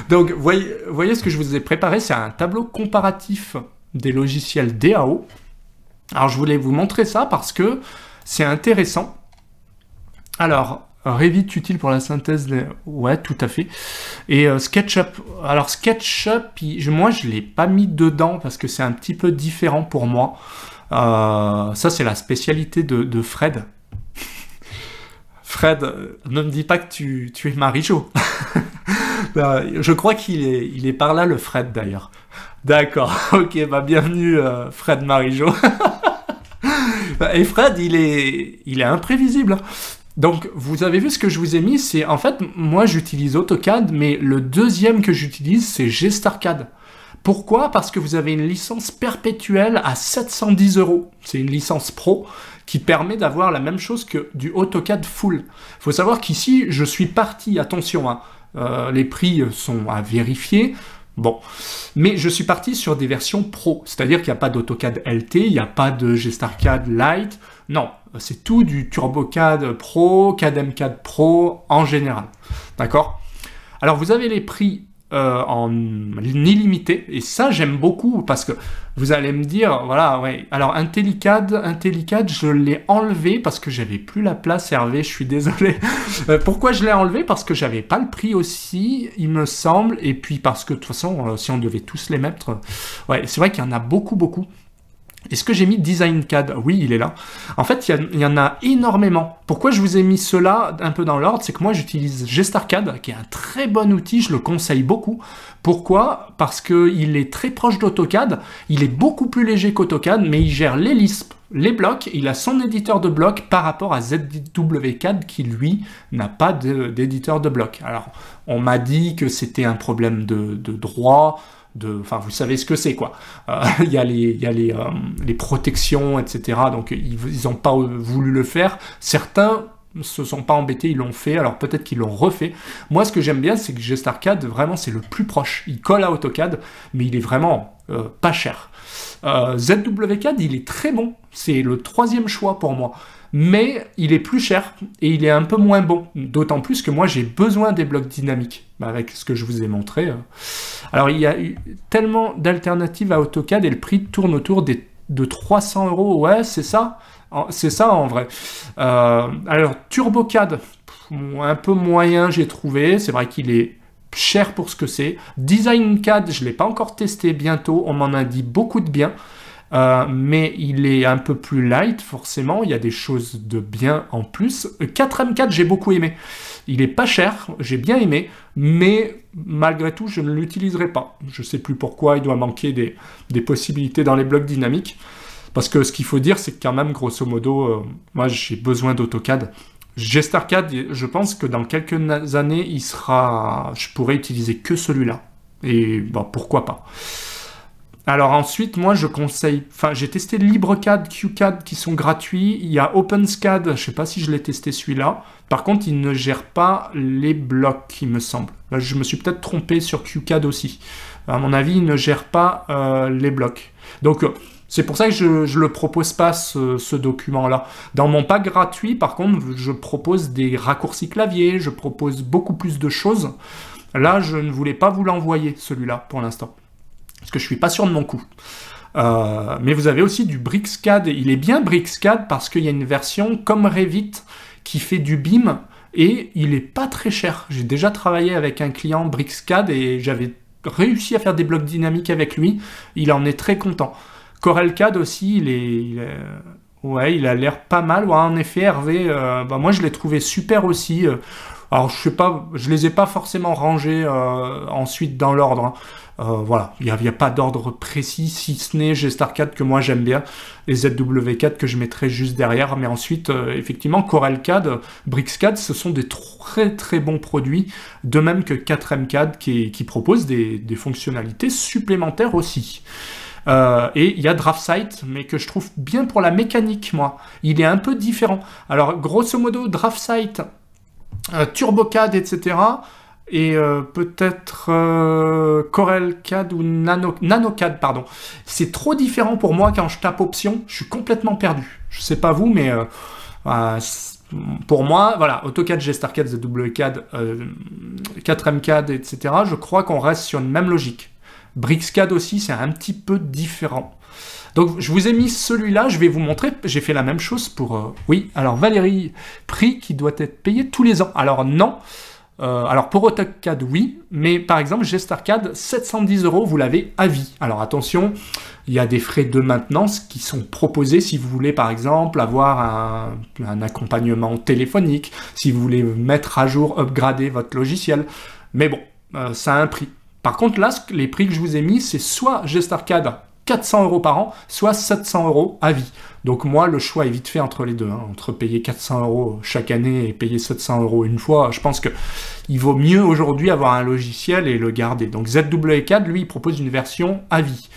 S1: Donc, voyez ce que je vous ai préparé, c'est un tableau comparatif des logiciels DAO. Alors, je voulais vous montrer ça parce que c'est intéressant. Alors, Revit utile pour la synthèse, ouais, tout à fait. Et SketchUp, alors SketchUp, moi je l'ai pas mis dedans parce que c'est un petit peu différent pour moi. Ça c'est la spécialité de Fred. Fred, ne me dis pas que tu es Marie-Jo. Je crois qu'il est par là le Fred d'ailleurs. D'accord, ok, bah bienvenue Fred Marie-Jo. Et Fred, il est imprévisible. Donc, vous avez vu ce que je vous ai mis, c'est en fait, moi j'utilise AutoCAD, mais le deuxième que j'utilise, c'est GStarCAD. Pourquoi? Parce que vous avez une licence perpétuelle à 710 €. C'est une licence pro qui permet d'avoir la même chose que du AutoCAD full. Il faut savoir qu'ici, je suis parti, attention, hein, les prix sont à vérifier. Bon, mais je suis parti sur des versions pro, c'est-à-dire qu'il n'y a pas d'AutoCAD LT, il n'y a pas de GStarCAD Lite, non, c'est tout du TurboCAD Pro, CAD-M4 Pro en général, d'accord? Alors vous avez les prix en illimité, et ça j'aime beaucoup, parce que vous allez me dire, voilà, ouais, alors IntelliCAD, je l'ai enlevé parce que j'avais plus la place, Hervé, je suis désolé. Pourquoi je l'ai enlevé? Parce que j'avais pas le prix aussi, il me semble, et puis parce que de toute façon, si on devait tous les mettre, ouais, c'est vrai qu'il y en a beaucoup. Est-ce que j'ai mis DesignCAD? Oui, il est là. En fait, il y en a énormément. Pourquoi je vous ai mis cela un peu dans l'ordre? C'est que moi, j'utilise GStarCAD, qui est un très bon outil, je le conseille beaucoup. Pourquoi? Parce qu'il est très proche d'AutoCAD, il est beaucoup plus léger qu'AutoCAD, mais il gère les Lisp, les blocs, il a son éditeur de blocs par rapport à ZWCAD, qui lui, n'a pas d'éditeur de blocs. Alors, on m'a dit que c'était un problème de droit, enfin, vous savez ce que c'est, quoi. Il y a les protections, etc. Donc, ils n'ont pas voulu le faire. Certains se sont pas embêtés, ils l'ont fait. Alors, peut-être qu'ils l'ont refait. Moi, ce que j'aime bien, c'est que GStarCAD, vraiment, c'est le plus proche. Il colle à AutoCAD, mais il est vraiment pas cher. ZWCAD, il est très bon. C'est le 3e choix pour moi. Mais il est plus cher et il est un peu moins bon. D'autant plus que moi, j'ai besoin des blocs dynamiques, avec ce que je vous ai montré. Alors, il y a eu tellement d'alternatives à AutoCAD et le prix tourne autour de 300 €. Ouais, c'est ça. C'est ça, en vrai. Alors, TurboCAD, un peu moyen, j'ai trouvé. C'est vrai qu'il est cher pour ce que c'est. DesignCAD, je ne l'ai pas encore testé bientôt. On m'en a dit beaucoup de bien. Mais il est un peu plus light, forcément, il y a des choses de bien en plus. 4M4, j'ai beaucoup aimé. Il est pas cher, j'ai bien aimé, mais malgré tout, je ne l'utiliserai pas. Je sais plus pourquoi, il doit manquer des possibilités dans les blocs dynamiques. Parce que ce qu'il faut dire, c'est que quand même, grosso modo, moi j'ai besoin d'AutoCAD. GStarCAD, je pense que dans quelques années, je pourrais utiliser que celui-là. Et bon, pourquoi pas. Alors ensuite, moi je conseille, j'ai testé LibreCAD, QCAD qui sont gratuits, il y a OpenSCAD, je sais pas si je l'ai testé celui-là, par contre il ne gère pas les blocs, il me semble. Là, je me suis peut-être trompé sur QCAD aussi. À mon avis, il ne gère pas les blocs. Donc c'est pour ça que je le propose pas ce document-là. Dans mon pack gratuit, par contre, je propose des raccourcis clavier, je propose beaucoup plus de choses. Là, je ne voulais pas vous l'envoyer, celui-là, pour l'instant. Parce que je suis pas sûr de mon coût. Mais vous avez aussi du BricsCAD. Il est bien BricsCAD parce qu'il y a une version comme Revit qui fait du BIM et il est pas très cher. J'ai déjà travaillé avec un client BricsCAD et j'avais réussi à faire des blocs dynamiques avec lui. Il en est très content. CorelCAD aussi, il a l'air pas mal. Ouais, en effet, Hervé, moi je l'ai trouvé super aussi. Alors je sais pas, je les ai pas forcément rangés ensuite dans l'ordre. Hein. Voilà, il n'y a pas d'ordre précis, si ce n'est GStarCAD que moi j'aime bien, et ZW4 que je mettrai juste derrière, mais ensuite, effectivement, CorelCAD, BricsCAD, ce sont des très très bons produits, de même que 4MCAD qui propose des fonctionnalités supplémentaires aussi. Et il y a DraftSight, mais que je trouve bien pour la mécanique, moi. Il est un peu différent. Alors, grosso modo, DraftSight, TurboCAD, etc., et peut-être CorelCAD ou NanoCAD, pardon. C'est trop différent pour moi quand je tape option, je suis complètement perdu. Je sais pas vous, mais pour moi, voilà, AutoCAD, GStarCAD, ZWCAD, 4MCAD, etc., je crois qu'on reste sur une même logique. BricsCAD aussi, c'est un petit peu différent. Donc, je vous ai mis celui-là, je vais vous montrer, j'ai fait la même chose pour... oui, alors Valérie, prix qui doit être payé tous les ans. Alors non, alors pour AutoCAD, oui, mais par exemple, GStarCAD, 710 €, vous l'avez à vie. Alors attention, il y a des frais de maintenance qui sont proposés si vous voulez, par exemple, avoir un accompagnement téléphonique, si vous voulez mettre à jour, upgrader votre logiciel. Mais bon, ça a un prix. Par contre, là, les prix que je vous ai mis, c'est soit GStarCAD 400 € par an, soit 700 € à vie. Donc moi, le choix est vite fait entre les deux. Hein. Entre payer 400 € chaque année et payer 700 € une fois, je pense qu'il vaut mieux aujourd'hui avoir un logiciel et le garder. Donc ZWCAD, lui, il propose une version à vie.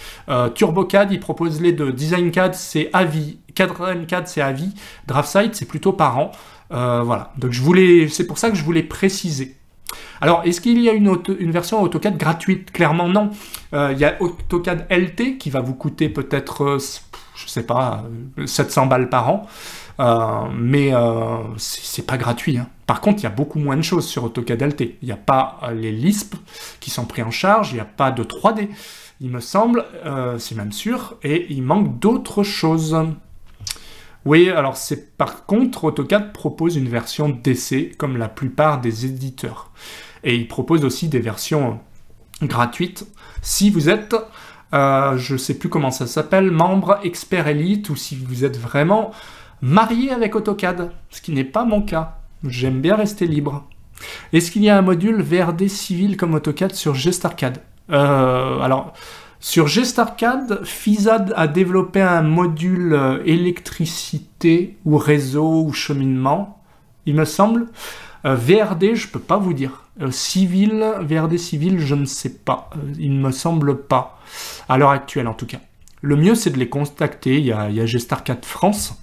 S1: TurboCAD, il propose les deux. DesignCAD, c'est à vie. 4MCAD, c'est à vie. DraftSight, c'est plutôt par an. Voilà. Donc c'est pour ça que je voulais préciser. Alors, est-ce qu'il y a une version AutoCAD gratuite? Clairement, non. Il y a AutoCAD LT qui va vous coûter peut-être, je sais pas, 700 balles par an. Mais c'est pas gratuit. Hein. Par contre, il y a beaucoup moins de choses sur AutoCAD LT. Il n'y a pas les Lisp qui sont pris en charge. Il n'y a pas de 3D, il me semble. C'est même sûr. Et il manque d'autres choses. Oui, alors par contre, AutoCAD propose une version d'essai, comme la plupart des éditeurs. Et il propose aussi des versions gratuites. Si vous êtes, je ne sais plus comment ça s'appelle, membre expert élite, ou si vous êtes vraiment marié avec AutoCAD, ce qui n'est pas mon cas. J'aime bien rester libre. Est-ce qu'il y a un module VRD civil comme AutoCAD sur GStarCAD? Alors... Sur GStarCAD, FISA a développé un module électricité ou réseau ou cheminement, il me semble. VRD, je ne peux pas vous dire. VRD civil, je ne sais pas. Il ne me semble pas, à l'heure actuelle en tout cas. Le mieux, c'est de les contacter. Il y a GStarCAD France.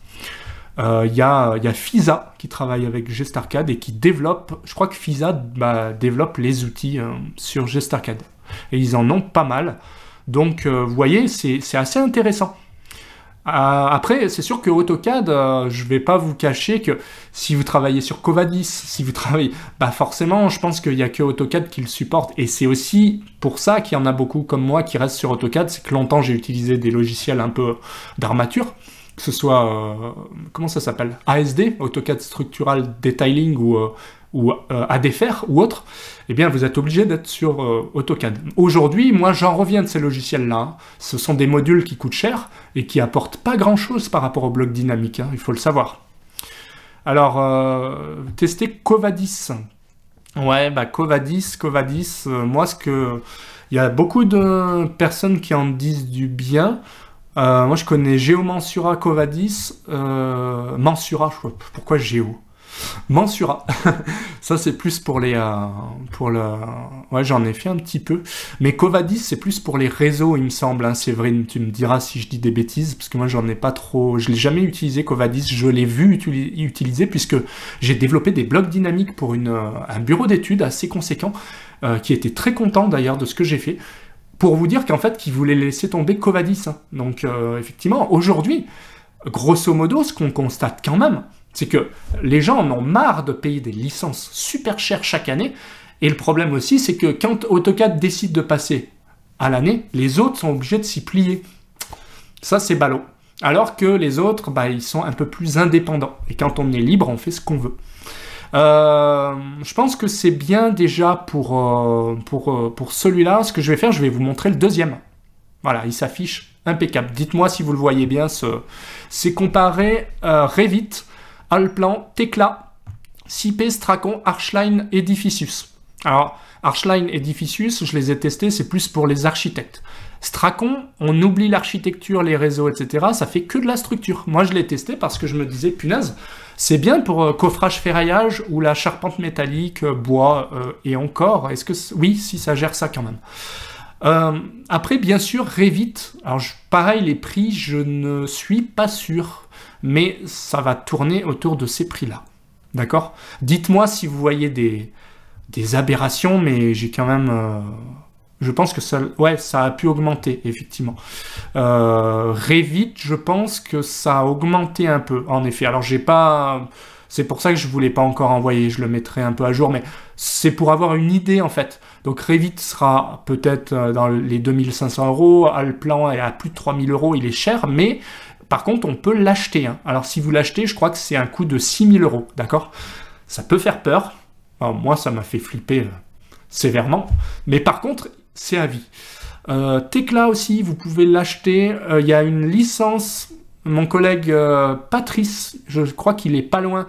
S1: Il y a FISA qui travaille avec GStarCAD et qui développe, je crois que FISA développe les outils sur GStarCAD. Et ils en ont pas mal. Donc, vous voyez, c'est assez intéressant. Après, c'est sûr que AutoCAD, je ne vais pas vous cacher que si vous travaillez sur Covadis, si vous travaillez... forcément, je pense qu'il n'y a que AutoCAD qui le supporte. Et c'est aussi pour ça qu'il y en a beaucoup comme moi qui restent sur AutoCAD. C'est que longtemps, j'ai utilisé des logiciels un peu d'armature. Que ce soit... comment ça s'appelle? ASD, AutoCAD Structural Detailing ou ADFR ou autre, eh bien vous êtes obligé d'être sur AutoCAD. Aujourd'hui, moi j'en reviens de ces logiciels-là. Hein. Ce sont des modules qui coûtent cher et qui apportent pas grand-chose par rapport au bloc dynamique, hein, il faut le savoir. Alors, tester Covadis. Ouais, Covadis, moi il y a beaucoup de personnes qui en disent du bien. Moi je connais GeoMensura, Covadis, Mensura, pourquoi Géo? Mensura. Ça, c'est plus pour les... Ouais, j'en ai fait un petit peu. Mais Covadis, c'est plus pour les réseaux, il me semble. Hein. C'est vrai, tu me diras si je dis des bêtises, parce que moi, j'en ai pas trop... Je l'ai jamais utilisé, Covadis. Je l'ai vu utiliser, puisque j'ai développé des blocs dynamiques pour un bureau d'études assez conséquent, qui était très content, d'ailleurs, de ce que j'ai fait, pour vous dire qu'en fait, qu'ils voulaient laisser tomber Covadis. Hein. Donc, effectivement, aujourd'hui, grosso modo, ce qu'on constate quand même, c'est que les gens en ont marre de payer des licences super chères chaque année. Et le problème aussi, c'est que quand AutoCAD décide de passer à l'année, les autres sont obligés de s'y plier. Ça, c'est ballot. Alors que les autres, bah, ils sont un peu plus indépendants. Et quand on est libre, on fait ce qu'on veut. Je pense que c'est bien déjà pour celui-là. Ce que je vais faire, je vais vous montrer le deuxième. Voilà, il s'affiche impeccable. Dites-moi si vous le voyez bien. C'est comparé Revit, Allplan, Tekla, Cipé, Stracon, Archline, Edificius. Alors, Archline, Edificius, je les ai testés, c'est plus pour les architectes. Stracon, on oublie l'architecture, les réseaux, etc. Ça fait que de la structure. Moi, je l'ai testé parce que je me disais, punaise, c'est bien pour coffrage ferraillage ou la charpente métallique, bois et encore. Est-ce que oui, si ça gère ça quand même. Après, bien sûr, Revit. Alors, pareil, les prix, je ne suis pas sûr. Mais ça va tourner autour de ces prix-là. D'accord? Dites-moi si vous voyez des aberrations, mais j'ai quand même... je pense que ça a pu augmenter, effectivement. Revit, je pense que ça a augmenté un peu, en effet. Alors, j'ai pas... C'est pour ça que je ne voulais pas encore envoyer, je le mettrai un peu à jour, mais c'est pour avoir une idée, en fait. Donc, Revit sera peut-être dans les 2500 €, Allplan est à plus de 3000 €, il est cher, mais... Par contre, on peut l'acheter. Hein. Alors, si vous l'achetez, je crois que c'est un coût de 6000 €, d'accord? Ça peut faire peur. Alors, moi, ça m'a fait flipper sévèrement. Mais par contre, c'est à vie. Tekla aussi, vous pouvez l'acheter. Il y a une licence. Mon collègue Patrice, je crois qu'il est pas loin,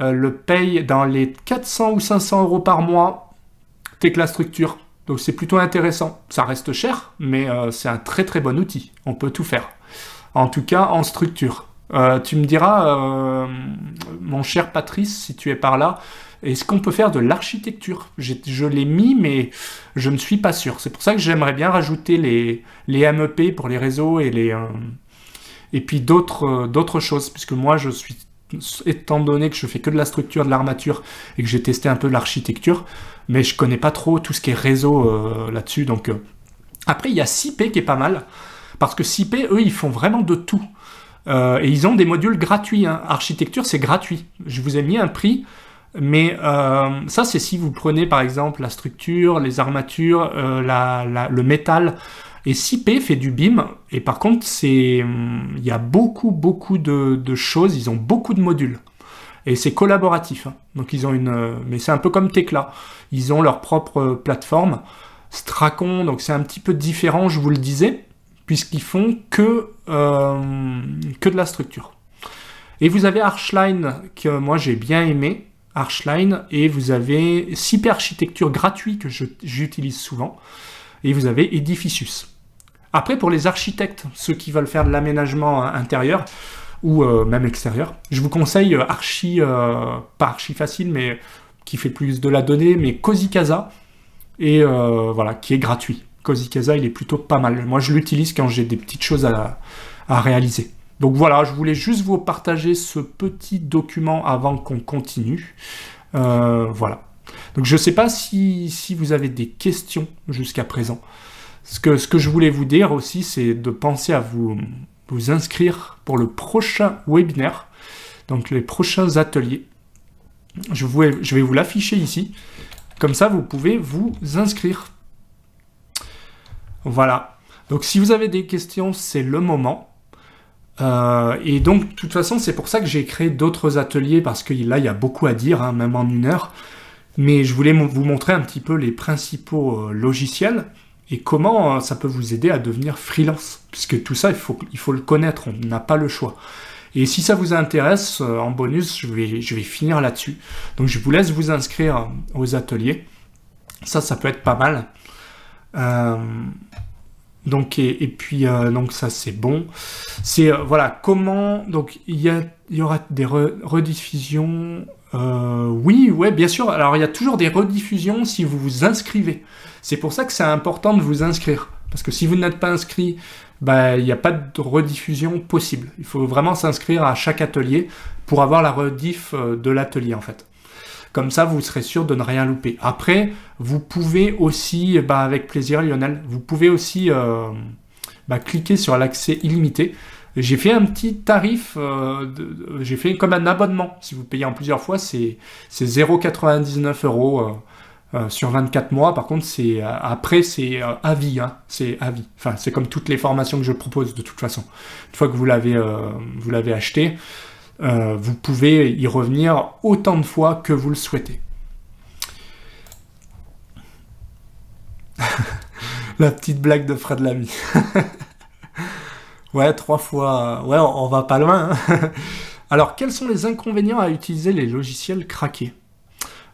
S1: le paye dans les 400 ou 500 € par mois. Tekla Structure. Donc, c'est plutôt intéressant. Ça reste cher, mais c'est un très très bon outil. On peut tout faire. En tout cas, en structure. Tu me diras, mon cher Patrice, si tu es par là, est-ce qu'on peut faire de l'architecture? Je l'ai mis, mais je ne suis pas sûr. C'est pour ça que j'aimerais bien rajouter les MEP pour les réseaux et puis d'autres choses. Puisque moi, étant donné que je fais que de la structure, de l'armature, et que j'ai testé un peu l'architecture, mais je connais pas trop tout ce qui est réseau là-dessus. Donc, après, il y a Cipé qui est pas mal. Parce que Cipé, eux, ils font vraiment de tout. Et ils ont des modules gratuits. Hein. Architecture, c'est gratuit. Je vous ai mis un prix, mais ça, c'est si vous prenez, par exemple, la structure, les armatures, le métal. Et Cipé fait du BIM. Et par contre, il y a beaucoup de choses. Ils ont beaucoup de modules. Et c'est collaboratif. Hein. Donc, ils ont mais c'est un peu comme Tekla. Ils ont leur propre plateforme. Stracon, donc c'est un petit peu différent, je vous le disais, puisqu'ils font que de la structure. Et vous avez Archline, que moi j'ai bien aimé, Archline, et vous avez Cipé Architecture gratuit, que j'utilise souvent, et vous avez Edificius. Après, pour les architectes, ceux qui veulent faire de l'aménagement intérieur, ou même extérieur, je vous conseille pas Archi Facile, mais qui fait plus de la donnée, mais Cosicasa, et voilà, qui est gratuit. Cosicasa, il est plutôt pas mal. Moi, je l'utilise quand j'ai des petites choses à réaliser. Donc voilà, je voulais juste vous partager ce petit document avant qu'on continue. Voilà. Donc je ne sais pas si vous avez des questions jusqu'à présent. Ce que je voulais vous dire aussi, c'est de penser à vous inscrire pour le prochain webinaire, donc les prochains ateliers. Je vais vous l'afficher ici. Comme ça, vous pouvez vous inscrire. Voilà. Donc, si vous avez des questions, c'est le moment. Et donc, de toute façon, c'est pour ça que j'ai créé d'autres ateliers, parce que là, il y a beaucoup à dire, hein, même en 1 heure. Mais je voulais vous montrer un petit peu les principaux logiciels et comment ça peut vous aider à devenir freelance. Puisque tout ça, il faut le connaître, on n'a pas le choix. Et si ça vous intéresse, en bonus, je vais finir là-dessus. Donc, je vous laisse vous inscrire aux ateliers. Ça peut être pas mal. Donc, et puis, donc ça, c'est bon. C'est, voilà, comment... Donc, il y a il y aura des rediffusions. Oui, ouais, bien sûr. Alors, il y a toujours des rediffusions si vous vous inscrivez. C'est pour ça que c'est important de vous inscrire. Parce que si vous n'êtes pas inscrit, bah, il n'y a pas de rediffusion possible. Il faut vraiment s'inscrire à chaque atelier pour avoir la rediff de l'atelier, en fait. Comme ça, vous serez sûr de ne rien louper. Après, vous pouvez aussi, bah, avec plaisir, Lionel, vous pouvez aussi cliquer sur l'accès illimité. J'ai fait un petit tarif, j'ai fait comme un abonnement. Si vous payez en plusieurs fois, c'est 0,99 € sur 24 mois. Par contre, après, c'est à vie. Hein, c'est à vie. Enfin, c'est comme toutes les formations que je propose de toute façon. Une fois que vous l'avez acheté, vous pouvez y revenir autant de fois que vous le souhaitez. La petite blague de Fred Lamy. Ouais, 3 fois. Ouais, on va pas loin. Hein. Alors, quels sont les inconvénients à utiliser les logiciels craqués?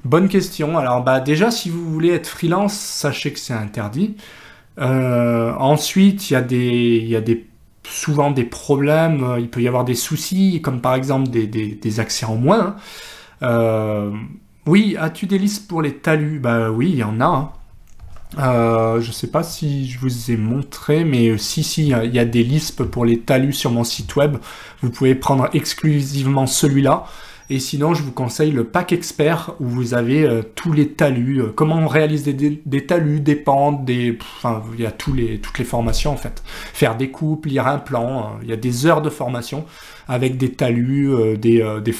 S1: Bonne question. Alors, bah, déjà, si vous voulez être freelance, sachez que c'est interdit. Ensuite, il y a souvent des problèmes. Il peut y avoir des soucis, comme par exemple des accès en moins. Hein. Oui, as-tu des listes pour les talus? Bah oui, il y en a. Hein. Je sais pas si je vous ai montré, mais si, il y a des listes pour les talus sur mon site web. Vous pouvez prendre exclusivement celui-là. Et sinon, je vous conseille le pack expert où vous avez tous les talus. Comment on réalise des talus, des pentes, enfin, il y a toutes les formations en fait. Faire des coupes, lire un plan. Il y a des heures de formation avec des talus, des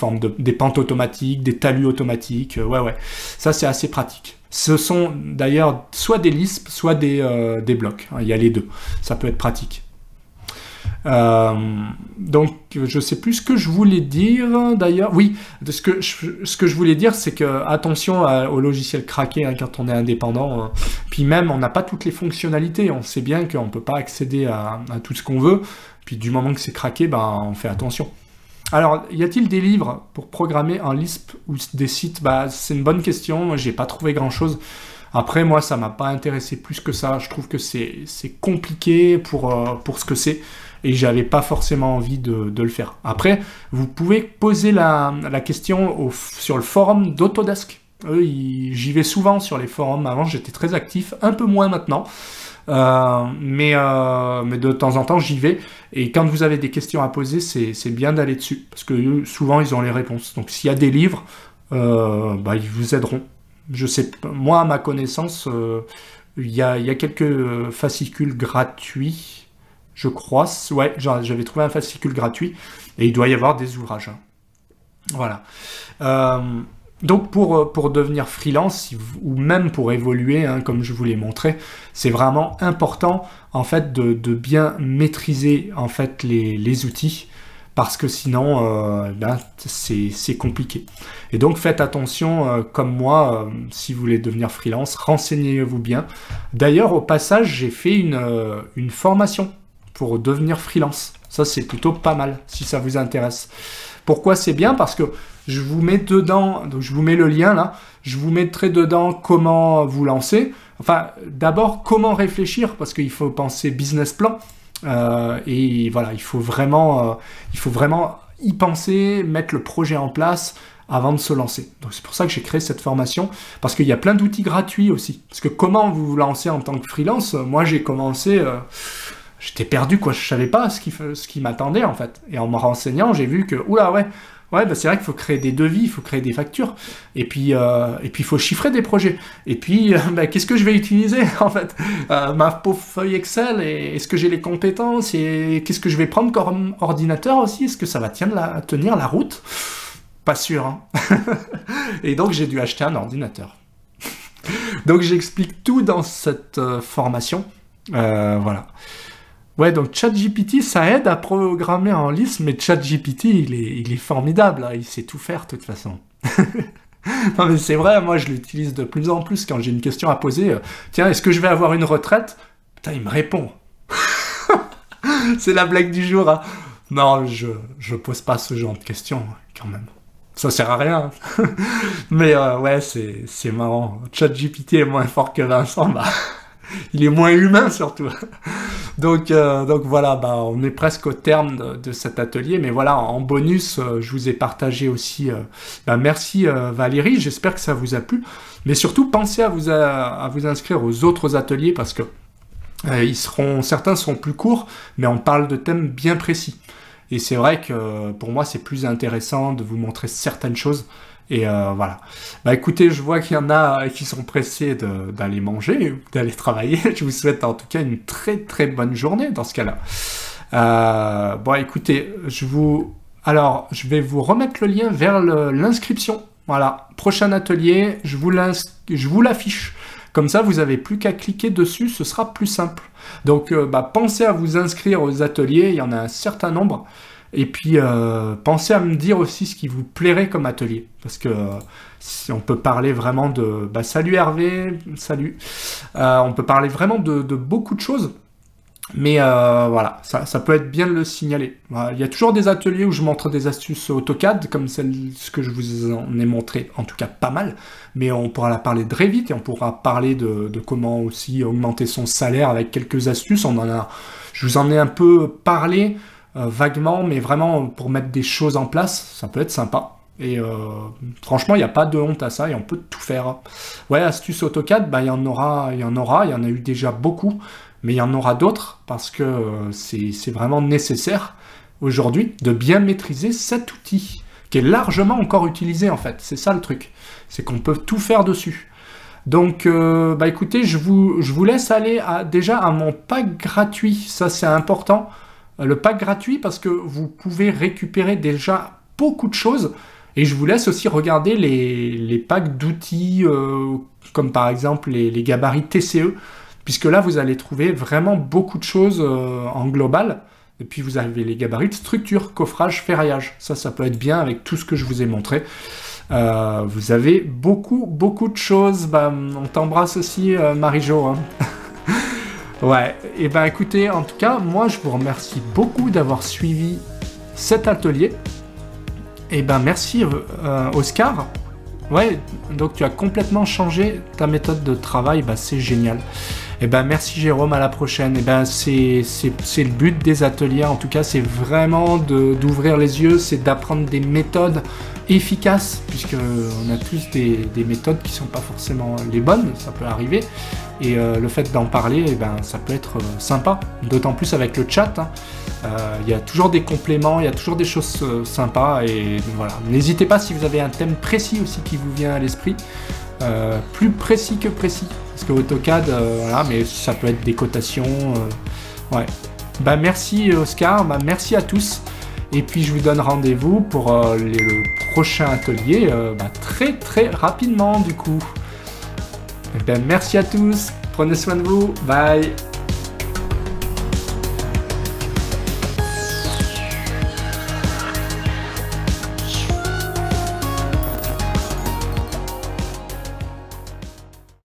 S1: pentes automatiques, des talus automatiques. Ouais. Ça, c'est assez pratique. Ce sont d'ailleurs soit des lisps, soit des blocs. Il y a les deux. Ça peut être pratique. Donc, je sais plus ce que je voulais dire d'ailleurs. Oui, ce que je voulais dire, c'est que attention au logiciel craqué hein, quand on est indépendant. Puis même, on n'a pas toutes les fonctionnalités. On sait bien qu'on peut pas accéder à tout ce qu'on veut. Puis du moment que c'est craqué, ben, on fait attention. Alors, y a-t-il des livres pour programmer en Lisp ou des sites? Bah, c'est une bonne question. Moi, j'ai pas trouvé grand-chose. Après, moi, ça m'a pas intéressé plus que ça. Je trouve que c'est compliqué pour ce que c'est. Et j'avais pas forcément envie de le faire. Après, vous pouvez poser la question sur le forum d'Autodesk. J'y vais souvent sur les forums. Avant, j'étais très actif, un peu moins maintenant. Mais de temps en temps, j'y vais. Et quand vous avez des questions à poser, c'est bien d'aller dessus. Parce que souvent, ils ont les réponses. Donc, s'il y a des livres, ils vous aideront. Je sais, moi, à ma connaissance, il y a quelques fascicules gratuits. Je crois, ouais, j'avais trouvé un fascicule gratuit et il doit y avoir des ouvrages. Hein. Voilà. Donc pour devenir freelance ou même pour évoluer, hein, comme je vous l'ai montré, c'est vraiment important en fait de bien maîtriser en fait les outils parce que sinon c'est compliqué. Et donc faites attention, comme moi, si vous voulez devenir freelance, renseignez-vous bien. D'ailleurs, au passage, j'ai fait une formation pour devenir freelance. Ça, c'est plutôt pas mal, si ça vous intéresse. Pourquoi c'est bien? Parce que je vous mets dedans, donc je vous mets le lien là, je vous mettrai dedans comment vous lancer. Enfin, d'abord, comment réfléchir, parce qu'il faut penser business plan. Et voilà, il faut vraiment y penser, mettre le projet en place avant de se lancer. Donc c'est pour ça que j'ai créé cette formation, parce qu'il y a plein d'outils gratuits aussi. Parce que comment vous vous lancez en tant que freelance? Moi, j'ai commencé... J'étais perdu, quoi. Je savais pas ce qui m'attendait, en fait. Et en me renseignant, j'ai vu que, oula, ouais, bah, c'est vrai qu'il faut créer des devis, il faut créer des factures. Et puis, il faut chiffrer des projets. Et puis, qu'est-ce que je vais utiliser, en fait? Ma pauvre feuille Excel, est-ce que j'ai les compétences? Et qu'est-ce que je vais prendre comme ordinateur aussi? Est-ce que ça va tenir la route? Pas sûr, hein. Et donc, j'ai dû acheter un ordinateur. Donc, j'explique tout dans cette formation. Voilà. Ouais, donc ChatGPT, ça aide à programmer en Lisp, mais ChatGPT, il est formidable, hein, il sait tout faire de toute façon. Non mais c'est vrai, moi je l'utilise de plus en plus quand j'ai une question à poser. Tiens, est-ce que je vais avoir une retraite? Putain, il me répond. C'est la blague du jour. Hein. Non, je pose pas ce genre de questions, quand même. Ça sert à rien. Mais ouais, c'est marrant. ChatGPT est moins fort que Vincent, bah... il est moins humain surtout. Donc voilà, bah, on est presque au terme de cet atelier, mais voilà, en bonus, je vous ai partagé aussi, bah, merci Valérie, j'espère que ça vous a plu, mais surtout pensez à vous inscrire aux autres ateliers parce que certains seront plus courts, mais on parle de thèmes bien précis. Et c'est vrai que pour moi, c'est plus intéressant de vous montrer certaines choses. Et voilà. Bah écoutez, je vois qu'il y en a qui sont pressés d'aller manger ou d'aller travailler. Je vous souhaite en tout cas une très très bonne journée dans ce cas-là. Bon écoutez, je vais vous remettre le lien vers l'inscription. Voilà, prochain atelier, je vous l'affiche. Comme ça, vous n'avez plus qu'à cliquer dessus, ce sera plus simple. Donc, bah, pensez à vous inscrire aux ateliers, il y en a un certain nombre. Et puis, pensez à me dire aussi ce qui vous plairait comme atelier. Parce que si on peut parler vraiment de... Bah, salut Hervé, salut. On peut parler vraiment de beaucoup de choses. Mais voilà, ça peut être bien de le signaler. Voilà, il y a toujours des ateliers où je montre des astuces AutoCAD, comme ce que je vous en ai montré, en tout cas pas mal. Mais on pourra parler de Revit et on pourra parler de comment aussi augmenter son salaire avec quelques astuces. Je vous en ai un peu parlé vaguement, mais vraiment pour mettre des choses en place, ça peut être sympa. Et franchement, il n'y a pas de honte à ça et on peut tout faire. Ouais, astuces AutoCAD, bah, il y en a eu déjà beaucoup. Mais il y en aura d'autres parce que c'est vraiment nécessaire aujourd'hui de bien maîtriser cet outil qui est largement encore utilisé en fait. C'est ça le truc, c'est qu'on peut tout faire dessus. Donc bah écoutez, je vous laisse aller déjà à mon pack gratuit, ça c'est important. Le pack gratuit parce que vous pouvez récupérer déjà beaucoup de choses et je vous laisse aussi regarder les packs d'outils comme par exemple les gabarits TCE. Puisque là, vous allez trouver vraiment beaucoup de choses en global. Et puis, vous avez les gabarits de structure, coffrage, ferraillage. Ça peut être bien avec tout ce que je vous ai montré. Vous avez beaucoup de choses. Bah, on t'embrasse aussi, Marie-Jo. Hein. Ouais, et ben écoutez, en tout cas, moi, je vous remercie beaucoup d'avoir suivi cet atelier. Et ben merci, Oscar. Ouais, donc tu as complètement changé ta méthode de travail. Bah, c'est génial. Eh ben merci Jérôme, à la prochaine. Eh ben c'est le but des ateliers, en tout cas c'est vraiment d'ouvrir les yeux, c'est d'apprendre des méthodes efficaces, puisque on a tous des méthodes qui sont pas forcément les bonnes, ça peut arriver, et le fait d'en parler, eh ben ça peut être sympa, d'autant plus avec le chat. Hein. Il y a toujours des compléments, il y a toujours des choses sympas, et voilà. N'hésitez pas si vous avez un thème précis aussi qui vous vient à l'esprit. Plus précis que précis, parce que AutoCAD, voilà, mais ça peut être des cotations, ouais. Bah merci Oscar, bah merci à tous, et puis je vous donne rendez-vous pour le prochain atelier, bah, très rapidement du coup. Et ben merci à tous, prenez soin de vous, bye.